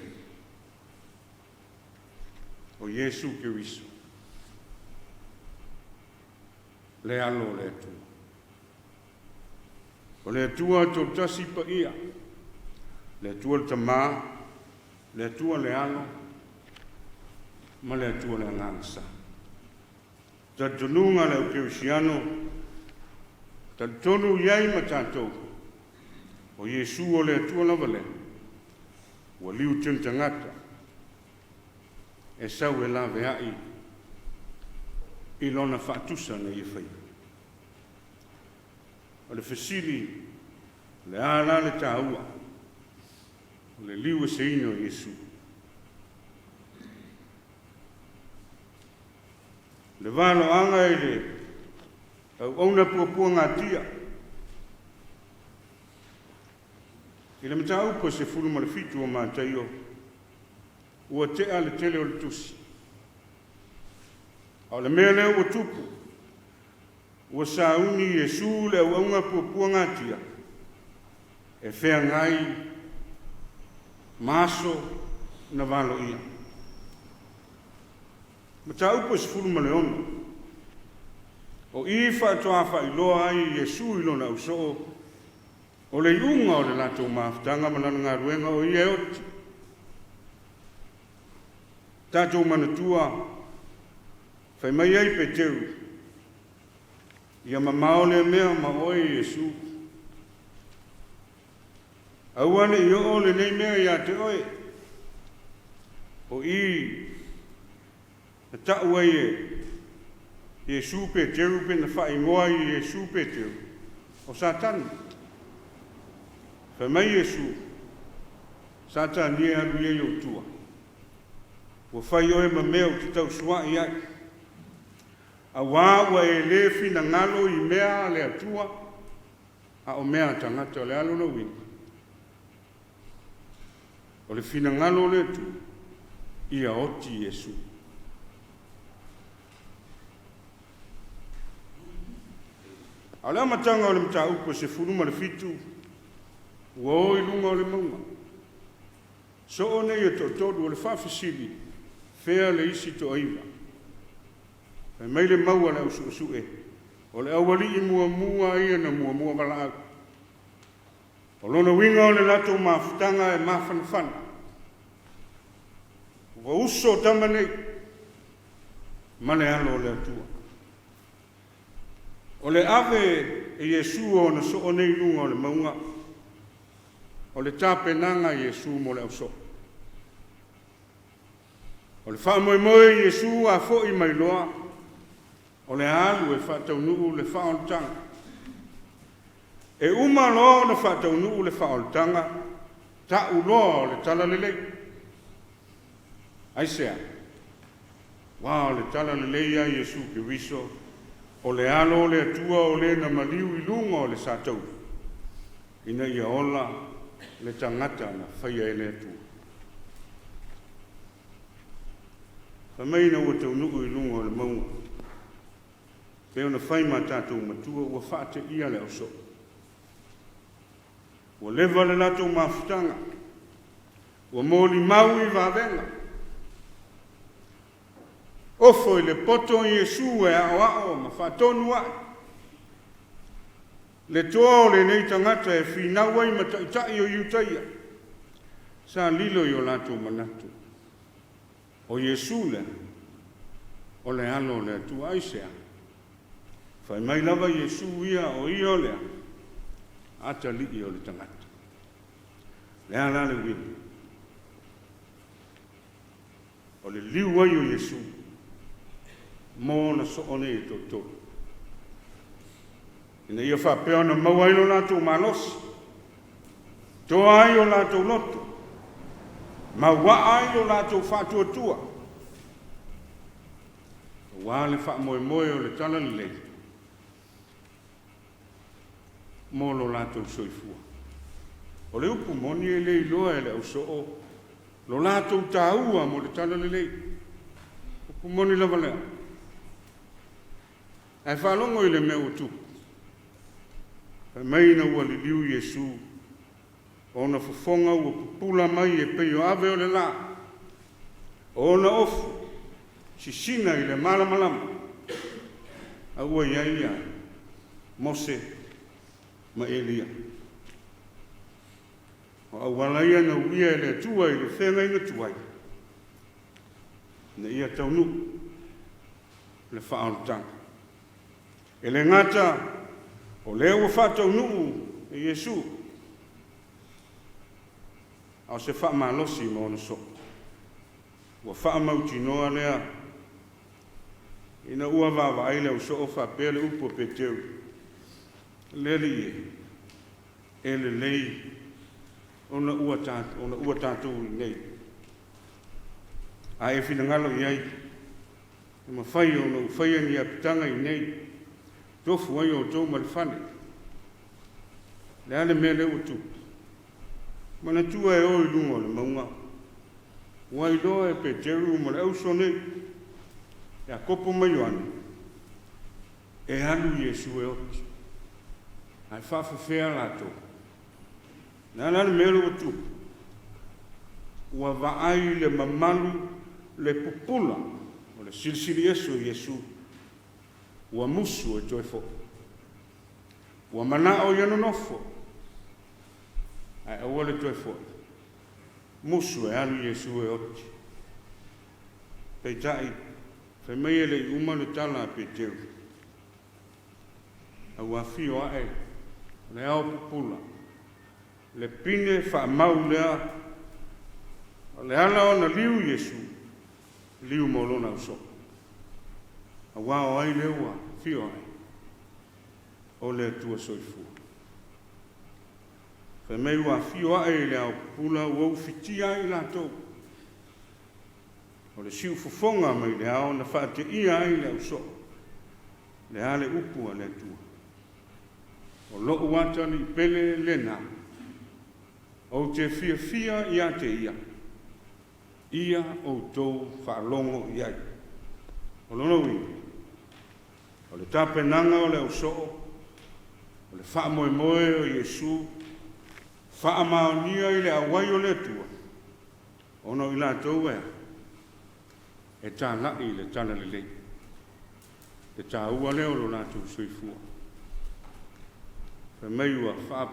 O Yesu Kiriso. Le alo le atua. O le atua to tasi pa ia. Le atua le tamā. Le atua le alo. Ma le atua le ngangsa. Tatununga le o Kirisiano. Tatonu iai ma tātou. O Yesu o le atua lava le. Wa liu tangata. E sau e lawe ai. I lona whaatusa na i whai. O le whesiri. Le ala le tāua. O le liu e seino Yesu. Le valo anga e le. Au auna Pu'apu'a ngātia. I le mataupu se fulu ma le fitu o mātai o. Ua tea le tele o le tusi. O le mea leo ua tupu. Ua sauni Yesu le au aunga Pu'apu'a ngātia. E whea ngai. Maso na valo ia. Mataupu se fulu ma le ono. O i whaatoa whailoa ai Yesu ilo na uso. O le iunga o le lato maafutanga manana ngā ruenga o i e oti. Tātou manatua, whai mai ai pe teu. Ia mamao le mea ma oi Yesu. Auane i o le nei mea ia te oi. O i, na tau ai e, Yesu pe teu pe na whai ngoa i Yesu pe teu. O Satan. Whai mai Yesu, Satan nie aru i o tua. Wa whai oe ma mea o te tau sua i ai. A wāua e le fina ngalo i mea le atua, a o mea tangata o le alo na wini. O le fina ngalo le tu, i a oti Yesu. A le amatanga o le mta upo se funuma le fitu, ua o i lunga o le maunga. So o nei e totodu o le whawhisili, fea le isi to aiva. E mai le maua le usu e. O le awali i mua ia na mua malaau. O lona winga o le lato mafutanga e mafanfana. Ua uso tama nei. Ma le alo o le atua. O le ave e Yesu o na so o nei lunga o le maunga. O le tapenanga Yesu mo le auso. O le whaamoemoe Yesu a fo i mai loa. O le alu e whaataunuu le whaoltanga. E uma loa na whaataunuu le whaoltanga. Ta uloa o le tala lelei. Aisea. Wa o le tala lelei a Yesu Kiriso. O le alo o le atua o le na maliu i lunga o le sātau. Ina ia ola le tangata na whaia e le atua. Whamaina ua taunuu i lunga o le maunga. Peo na whai mā tātou matua ua whaate ia le oso. Ua lewa le latou mafutanga. Ua mōli mau i vāwenga. Ofo i le poto Iesu e ao ma whatonu ai. Le toa o le nei tangata e whinaua i mataitai o iutaia. Sa lilo i o lato manatu. O Iesu le, o le alo le atu aisea. Whai mai lava Iesu ia o ia lea, ata li o le tangata. Lea la le wini. O le liu ai o Iesu, mō na soone e tōtō. Ina ia whapea na maua ilo lātou malosi. Toa ai o lātou loto. Maua ai o lātou whātua. Wā le wha moe moe o le tala le lei. Mō lo lātou soifua. O le upu moni e lei loa e le au soo. Lo lātou tāua mo le tala le lei. Upu moni lava lea. Ai whalongo i le mea tu. Ai mai na ua li liu Iesu. O na fufonga ua pupula mai e peo ave o le la. O na ofu. Sisina i le malama. A ua iaia. Mose. Ma Elia. O awalaia na uia e le tua i le whenga ina tuai. Na ia taunu. Le whaarutanga. E le ngata, o lea ua whātau nuu e Iesu. Au se wha malosi ma ona so. Ua wha mauti noa lea. Ina ua wawa aile au so o wha pele upo pe teu. Leli e. Ele lei. Ona ua tātou i nei. A e whina ngalo i ai. E ma whai ona u whai ani a pitanga i nei. Tofu ai o tau marifane. Le ale mea le utu. Mana tua e oi lunga le maunga. Wai loa e pe teru ma le auso nei. E a kopo mai oani. E alu Iesu e oti. Ai whawhawhea lato. Le ale mea le utu. Ua vaai le mamalu le pupula. O le silisili Iesu Iesu. Ua musu e toi fo. Ua mana o iano nofo. Ai aua le toi fo. Musu e alu Iesu e oti. Taitai. Fai mai ele i uma le tala pe teu. Aua fio ae. Le ao pupula. Le pine wha mau lea. Le ala o na liu Iesu. Liu molona uso. Awa o ai leua, fio ai. O le tua soifua. Whai mei ua fio ai le au pula ua ufitia ai lātou. O le siu fufonga mai le au na whaate ia ai le au so. Le ale upua le tua. O lo uata li pele le na. O te fia ia te ia. Ia o tau whaalongo iai. O lono wini. O le tāpenanga o le ausoo, o le wha moe moe o Iesu, wha maonia i le awai o le atua, ono i lātou ea, e tā lai i le tana le lei, e tā ua leo lo lātou soifua. Wha mei ua wha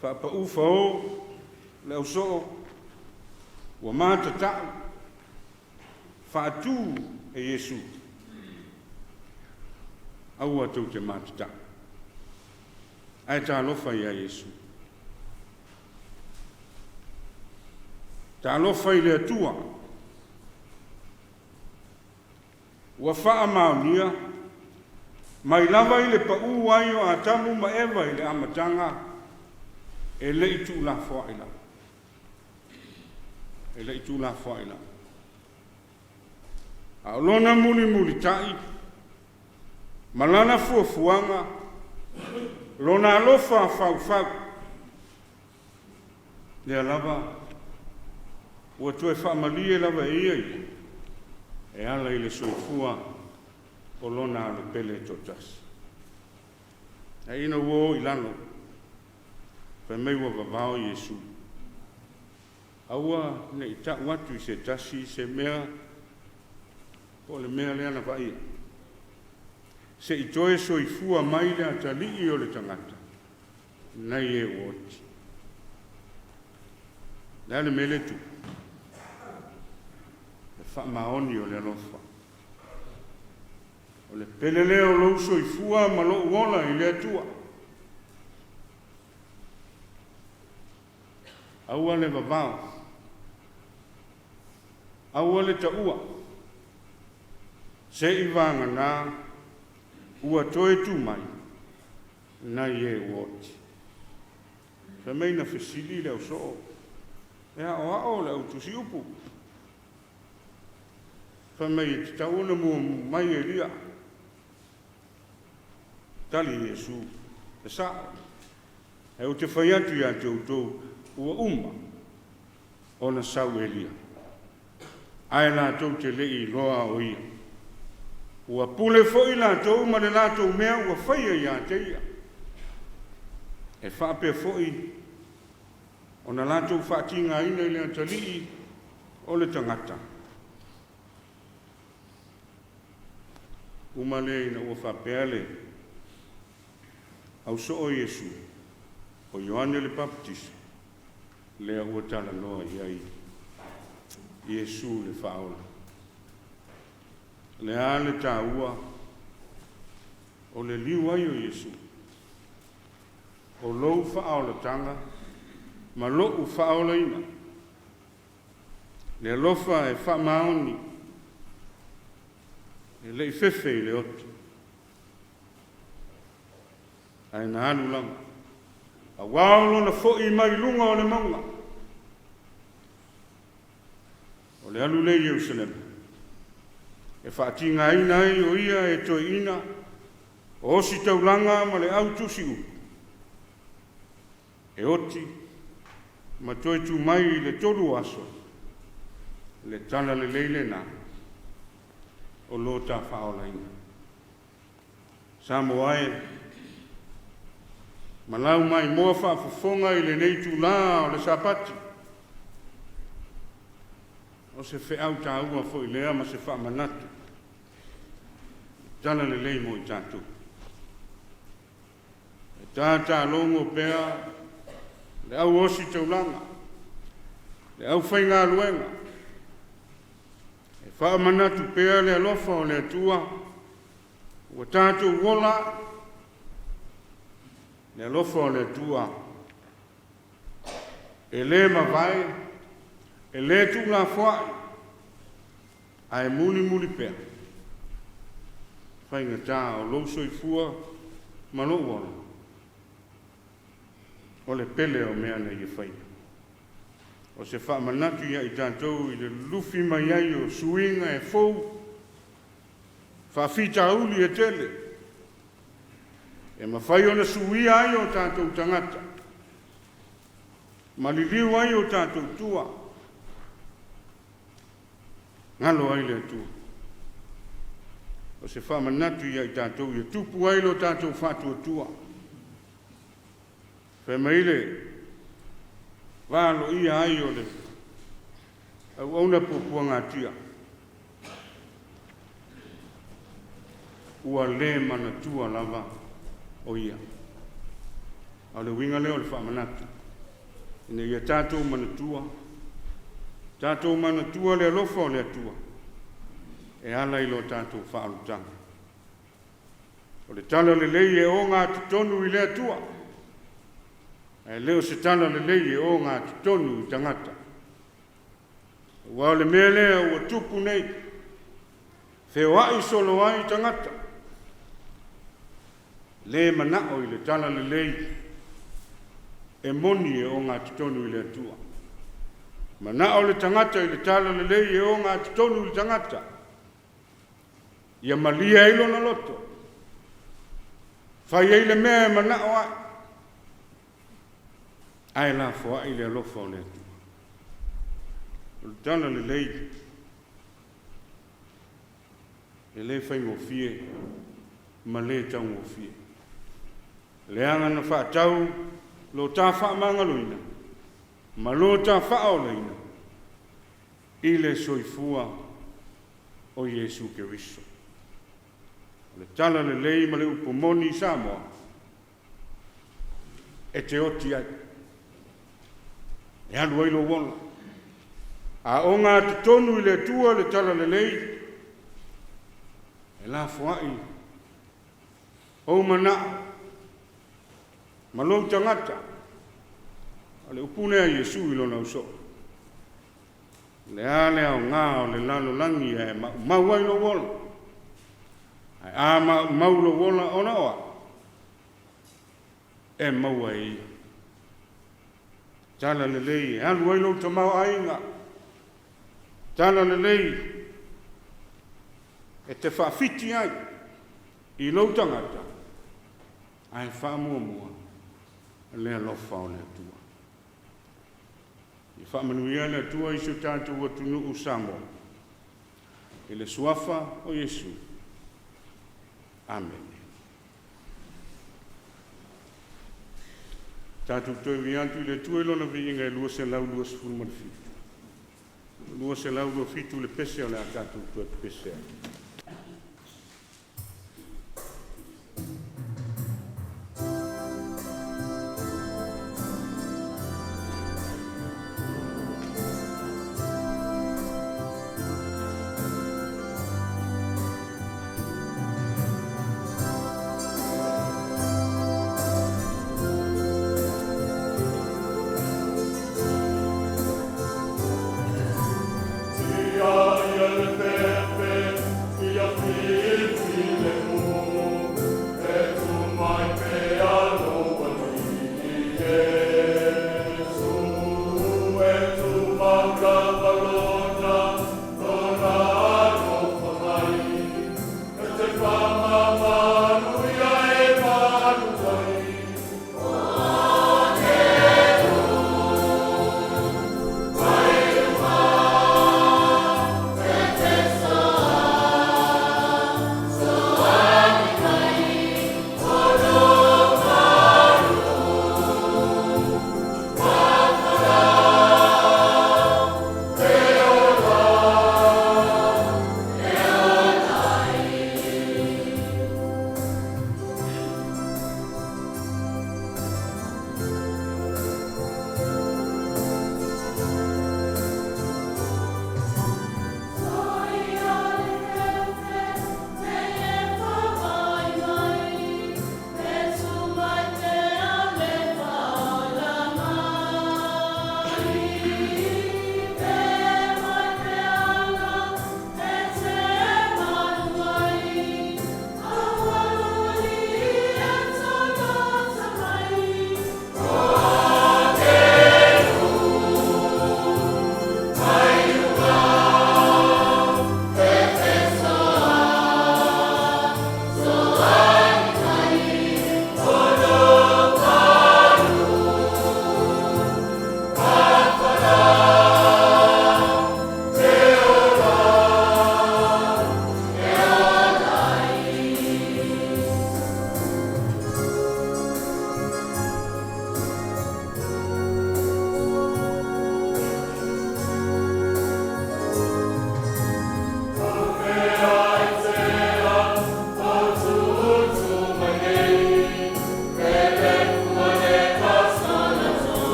pa ufa o le ausoo, ua māta tau, wha atu e Iesu. Aua tau te mātata. Ai tā alofa ia Iesu. Tā alofa i le atua. Ua wha maonia. Mai lava i le pa'u ai o atamu ma ewa i le amatanga. E le i tū la fua ila. E le i tū la fua ila. A lona muli tai. Malana fuafuanga, lona alofa fau. Le alava, ua tue whaamalie lava ia i. E ala i le soifua o lona alo pele totas. E ina uo i lano, pe mei ua vavao Iesu. Aua ne i ta watu i se tasi se mea, po le mea lea na vai se I toe soifua mai le atalii o le tangata nai e oti la le mele tu le whaamaoni o le alofa o le pelele o lou soifua ma lo uola I le atua aua le vavao aua le taua se I vangana ua toe tu mai nai e oti fa mai na fesili le so ea o le autusi upu fa mai te tauna mo mai e lia tali Yesu e sa e o te whai atu ia te utou ua uma o na sau e lia ai la tau te lei loa o ia ua pule foi la tau ma le la tau mea ua whaia ia te ia e whaapea foi o na la tau whaatinga ina I le atalii o le tangata umale ina ua whaapea le au so o Yesu o Ioane le Baptist lea ua tala noa iai Yesu le whaola le ale tāua o le liu ai o Yesu o lou whaola tanga ma lou whaola ina le alofa e whaamaoni e lei fefe I le otu ai na anu langa a waulo na fo'i mai lunga o le maunga o le alu le Jerusalem e whaatinga ina ai o ia e toi ina o osi taulanga ma le au tusi u e oti ma toi tu mai le tolu aso le tala le leile na o lota whaola ina Samo ai malau mai moa whaafafonga I le nei tu la o le sapati o se wheau tāua fo I lea ma se whaamanatu tala le lei mo I tātou e tātā longo pēa le au osi taulanga le au whainga luenga e whaamanatu pēa le alofa o le atua ua tātou wola le alofa o le atua e le mawai e le tu la foai ai muli pea whainga tā o lou soifua ma lo wala o le pele o mea na I whainga o se whaamanatu ia I tātou I le lufi mai ai o suinga e fou whaafita uli e tele e mawhai o na suia ai o tātou tangata maliliu ai o tātou tua ngalo ai le tua o se whamanatu ia I tātou ia tupu ai lo tātou whatua tua whemaile wālo ia ai o le au auna Pu'apu'a ngā tia ua le mana tua lava o ia a le winga leo le whaamanatu ina ia tātou manatua le alofa o le atua e ala I lo tātou whaalutanga o le tala le lei e o ngā tutonu I le atua e leo se tala le lei e o ngā tutonu I tangata ua le mea lea ua tupu nei feo ai solo ai tangata le manao I le tala le lei e moni e o ngā tutonu I le atua manao le tangata I le tala le lei e o ngā tutonu I le tangata ia malia ilo na loto fai le mea e manao ai la foa I le alofa o le atua o le tala le lei e le fai ngofie ma le tau ngofie le anga na whaatau lo tā whaamangaloina ma lo tā whaoleina I le soifua o Iesu ke wiso. O le tala le lei ma le upomoni Samoa. E te oti ai. E alu ailo wona. A o ngā te tonu I le tua le tala le lei. E la fuai. O mana. Malou tangata. A le upune a Iesu I lona uso. Le ale au ngā o le lalo langi e mau ai lo wona. Ai a mau lo wona ona oa. E mau ai. Tala le lei, alu ai lo tamau ainga. Tala le lei. E te whaafiti ai. I lo tangata. Ai wha mua. Lea lofa o le atua. I whaamanuia le atua I so tātou atunu o Samoa. I le suafa o Iesu. Amen. Tātou toi viantu I le tua ilona vi inga lua se lau lua se fulma le fitu. Lua se lau lua fitu le pese o le a tātou toi pese.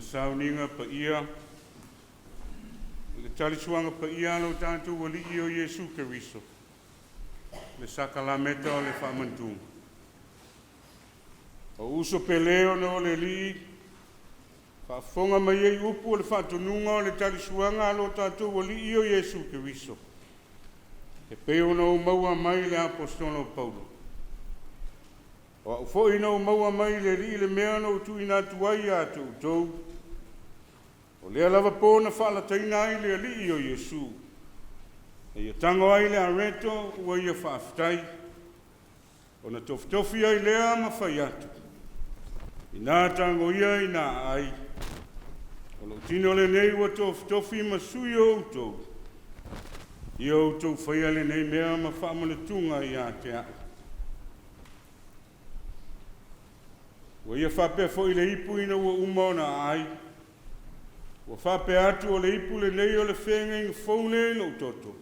Sauniga pa ia, le talisuanga pa ia lo tātou wali i o Iesu Keriso, le sakalameta o le whamantunga. O uso peleo no le li, whaafonga mai ei upu o le whaatonunga o le talisuanga lo tātou wali i o Iesu Keriso. E peo na o maua mai le apostolo Paulo. O au fo ina o maua mai le li le mea no tu ina tuai a tu tau. O le alava po na whaala taina ai le li i o Iesu. E ia tango ai le areto ua ia whaaftai. O na tofitofi ai lea ma whai atu. Ina tango ia ina ai. O lo tino le nei ua tofitofi ma sui o utou. I o utou whaia le nei mea ma whaamana tunga i a te au. Ua ia whapea fo i le ipu ina ua umaona ai. Ua whapea atu o le ipu le nei o le whenga inga whaule no toto.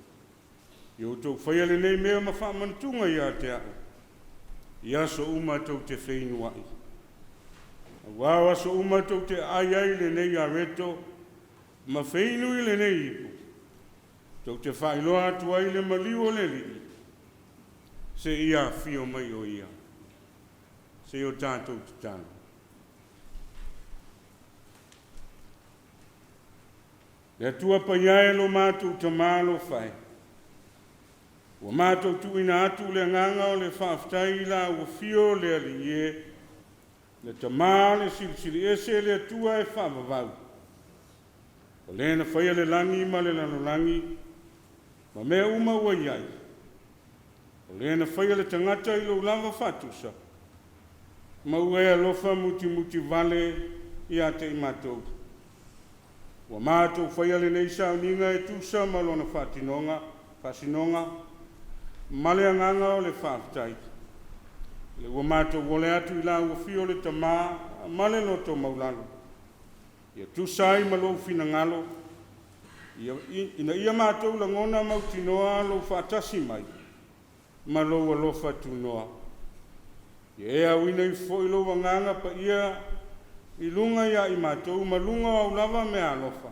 I o utou whaia le nei mea ma whaamana tunga i a te au. I aso uma tau te whainu ai. Wao aso uma tau te ai ai le nei a reto ma whainu i le nei ipu. Tau te whailoa atu ai le maliu o le li. Se ia fio mai o ia. Se o tātou te tāna. Le atua pa iae lo mātou ta mālo whai. Ua mātou tu ina atu le nganga o le whaaftai la ua fio le ali e. Le ta mā le silisili ese le atua e whaavavau. O le na whaia le langi ma le lanolangi. Ma mea uma ua iai. O le na whaia le tangata i lo lava whatusa. Ma ua ea lofa muti vale i ate i mātou. Ua mātou whaia le nei Sauniga e tusa ma lona whasinonga. Ma le anganga o le whaaftai. Le ua mātou wole atu i la ua fio le tamā ma le loto maulalo. Ia tusa ai ma lo fina ngalo. Ina ia mātou la ngona mautinoa lo whaatasi mai, ma lo alofa tu noa. Ia ea wina i fo i lo wanganga pa ia i lunga ia i mātou, ma lunga au lava me alofa.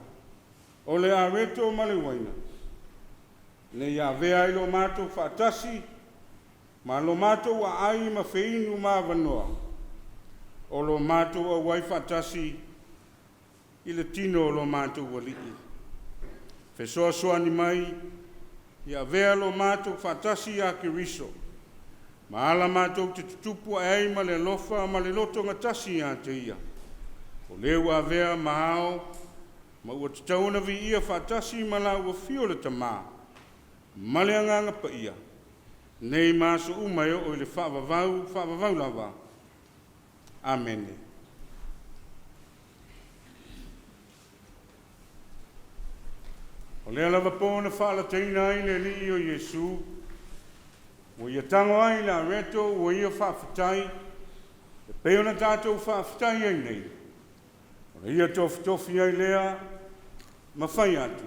O le areto ma le waina. Ne ia vea i lo mātou whaatasi, ma lo mātou a ai ma feinu ma vanoa. O lo mātou a wai whaatasi i le tino o lo mātou walii. Fesoa soa ni mai, ia vea lo mātou whatasi a Keriso. Ma ala mātou te tutupu ai ma le lofa ma le loto ngatasi a te ia. O leu a vea mahao, ma ua te tauna vi ia whatasi ma la ua fio le tamā. Ma le anganga pa ia. Nei maso umayo o le whaavavau lava. Amene. O lea lava pōna whaala teina ai le li o Iesu. Ua ia tango ai la reto, ua ia whaafetai. E peona tātou whaafetai ai nei. O ia tofi ai lea, ma whai atu.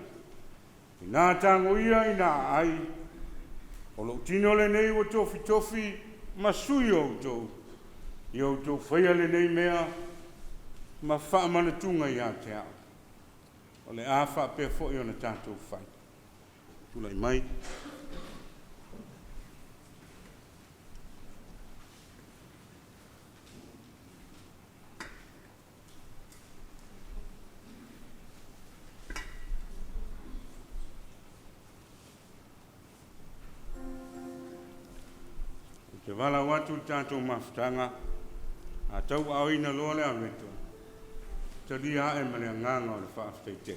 I nā tango ia i nā ai. O lo tino le nei ua tofi, ma sui o tau. I o tau whaia le nei mea, ma whaamanatunga i a te au. O le awha pe fo i ona tātou whai. Tulai mai. Te wala watu tātou mawhitanga, a tau au ina loa le areto. Te lia e male nganga o le whaaftai te.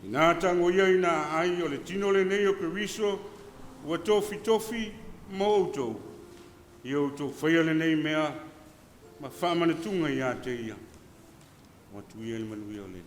I nā tango ia i nā ai o le tino le nei o Keriso, ua tofi mo outou. I outou whaia le nei mea, ma whaamanatunga i a te ia. Wa tuia i manui o le.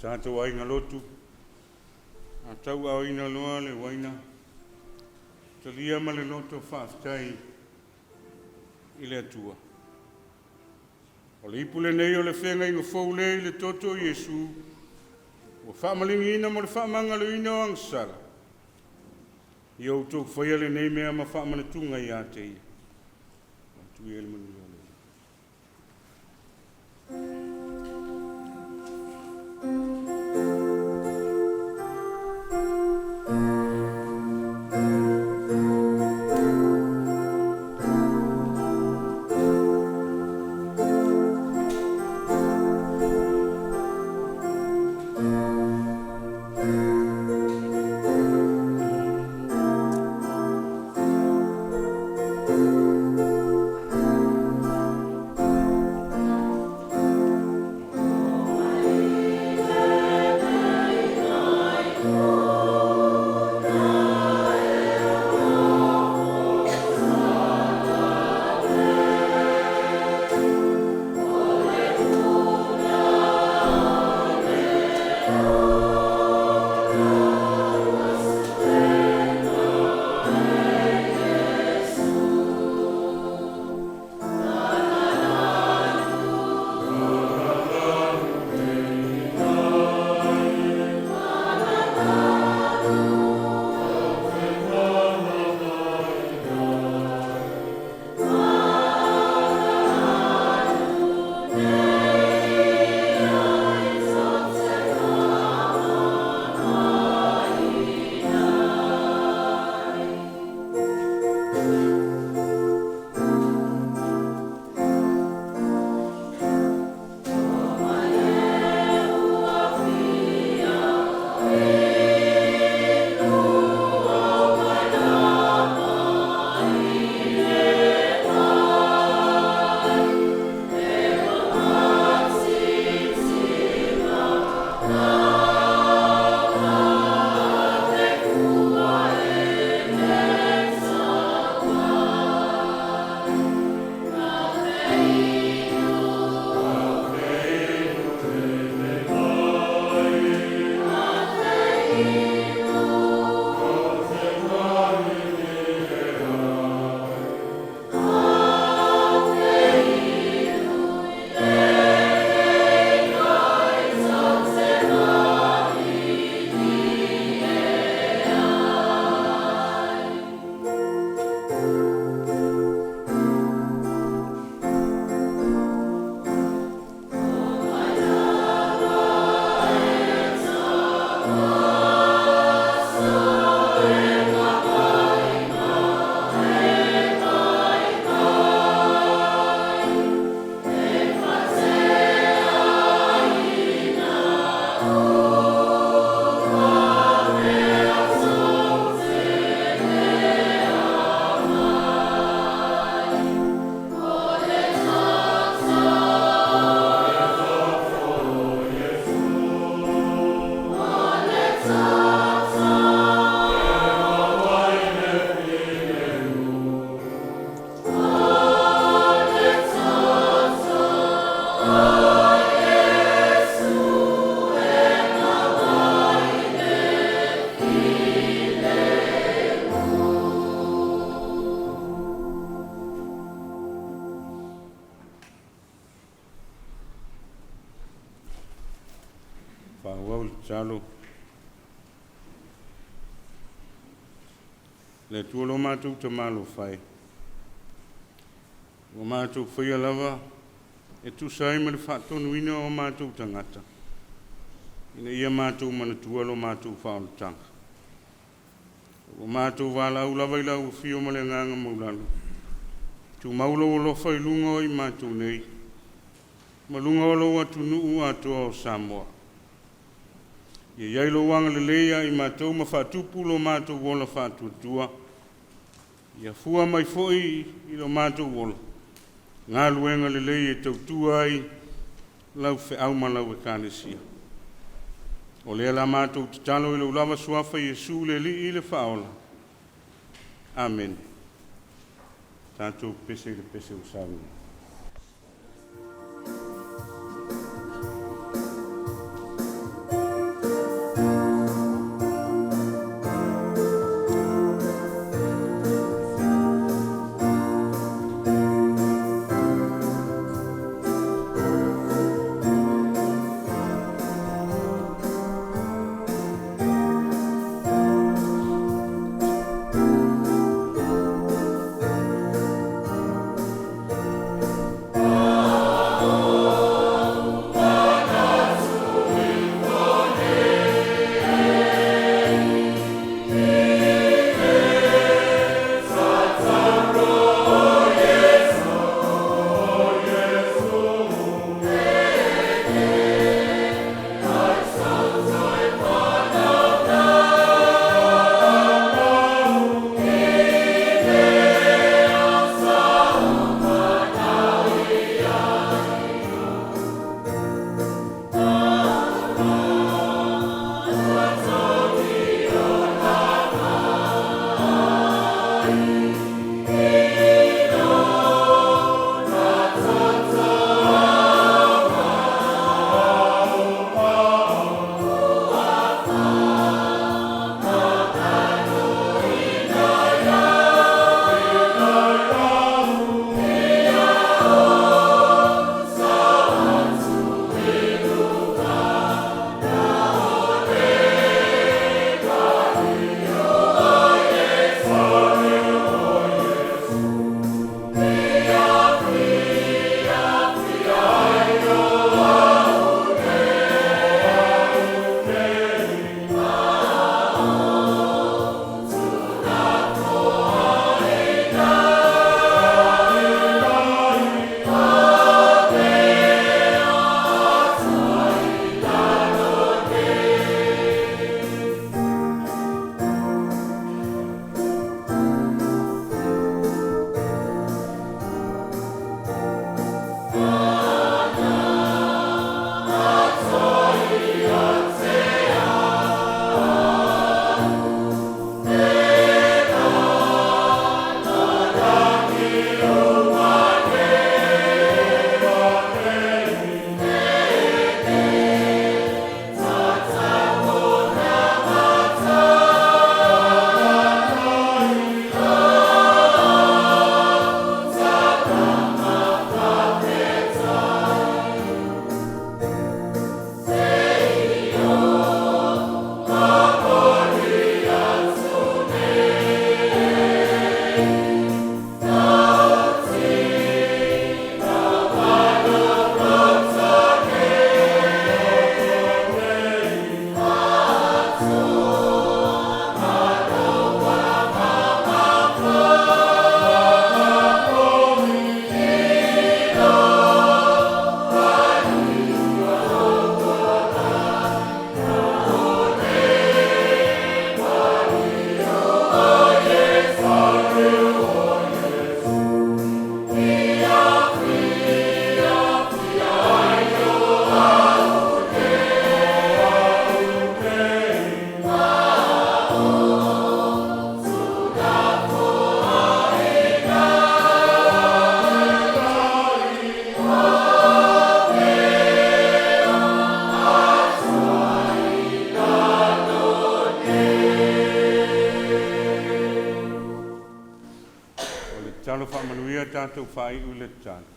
Tātou ai ngā lotu, a tau au ina loa le waina, talia ma le loto whaafitai i le atua. O le ipu le nei o le whenga inga fau le i le toto Iesu, o whaamalingi ina mo le whaamanga le ina o angsara. I au tō whaia le nei mea ma whaamana tunga i a te ia. Tui ele manu ia le. talo. Le tua lo mātou te malo whai. O mātou whaia lava, e tu sai ma le whaatonu ina o mātou tangata. Ina ia mātou mana tua lo mātou whaolotanga. O mātou wala au lava ila u fio ma le nganga maulalo. Tu maulo o lofa i lunga o i mātou nei. Ma lunga o lo atu nuu atoa o Samoa. Ia iailo wanga le leia i mātou ma whaatupu lo mātou wola whaatuatua. Ia fua mai foi i lo mātou wola. Ngā luenga le leia e tautua ai lau fe au ma lau e kānesia. O lea la mātou te talo i lau lava suafa Iesu le li i le whaola. Amen. Tātou pese le pese o Sauniga. tātou whai ule tāna.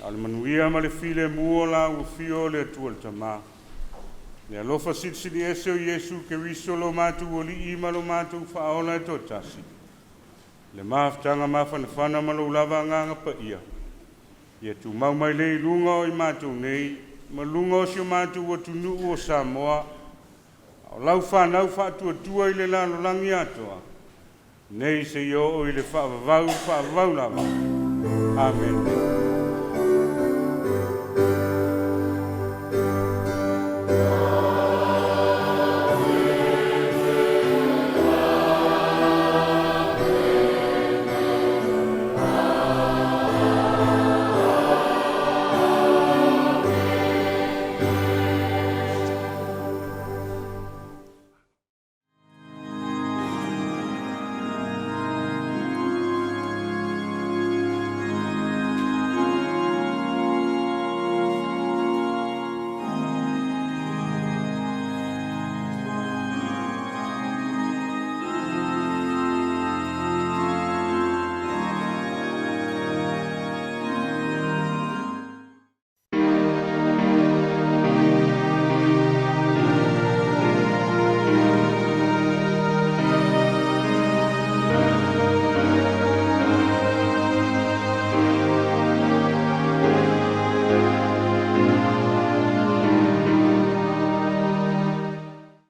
Al manuia ma le file mua la u fio le atua le tamā. Le alofa sitsili ese o Yesu ke riso lo mātou o li ima lo mātou whaola e tō tasi. Le maafutanga mawhanawhana ma lo lava nganga pa ia. Ia tu mau mai lei lunga o i mātou nei, ma lunga o si o mātou o tunu o Samoa, o lau whanau whaatua tua i le lalo langi atoa. Nei se i o i le whaavavau lava. Amen.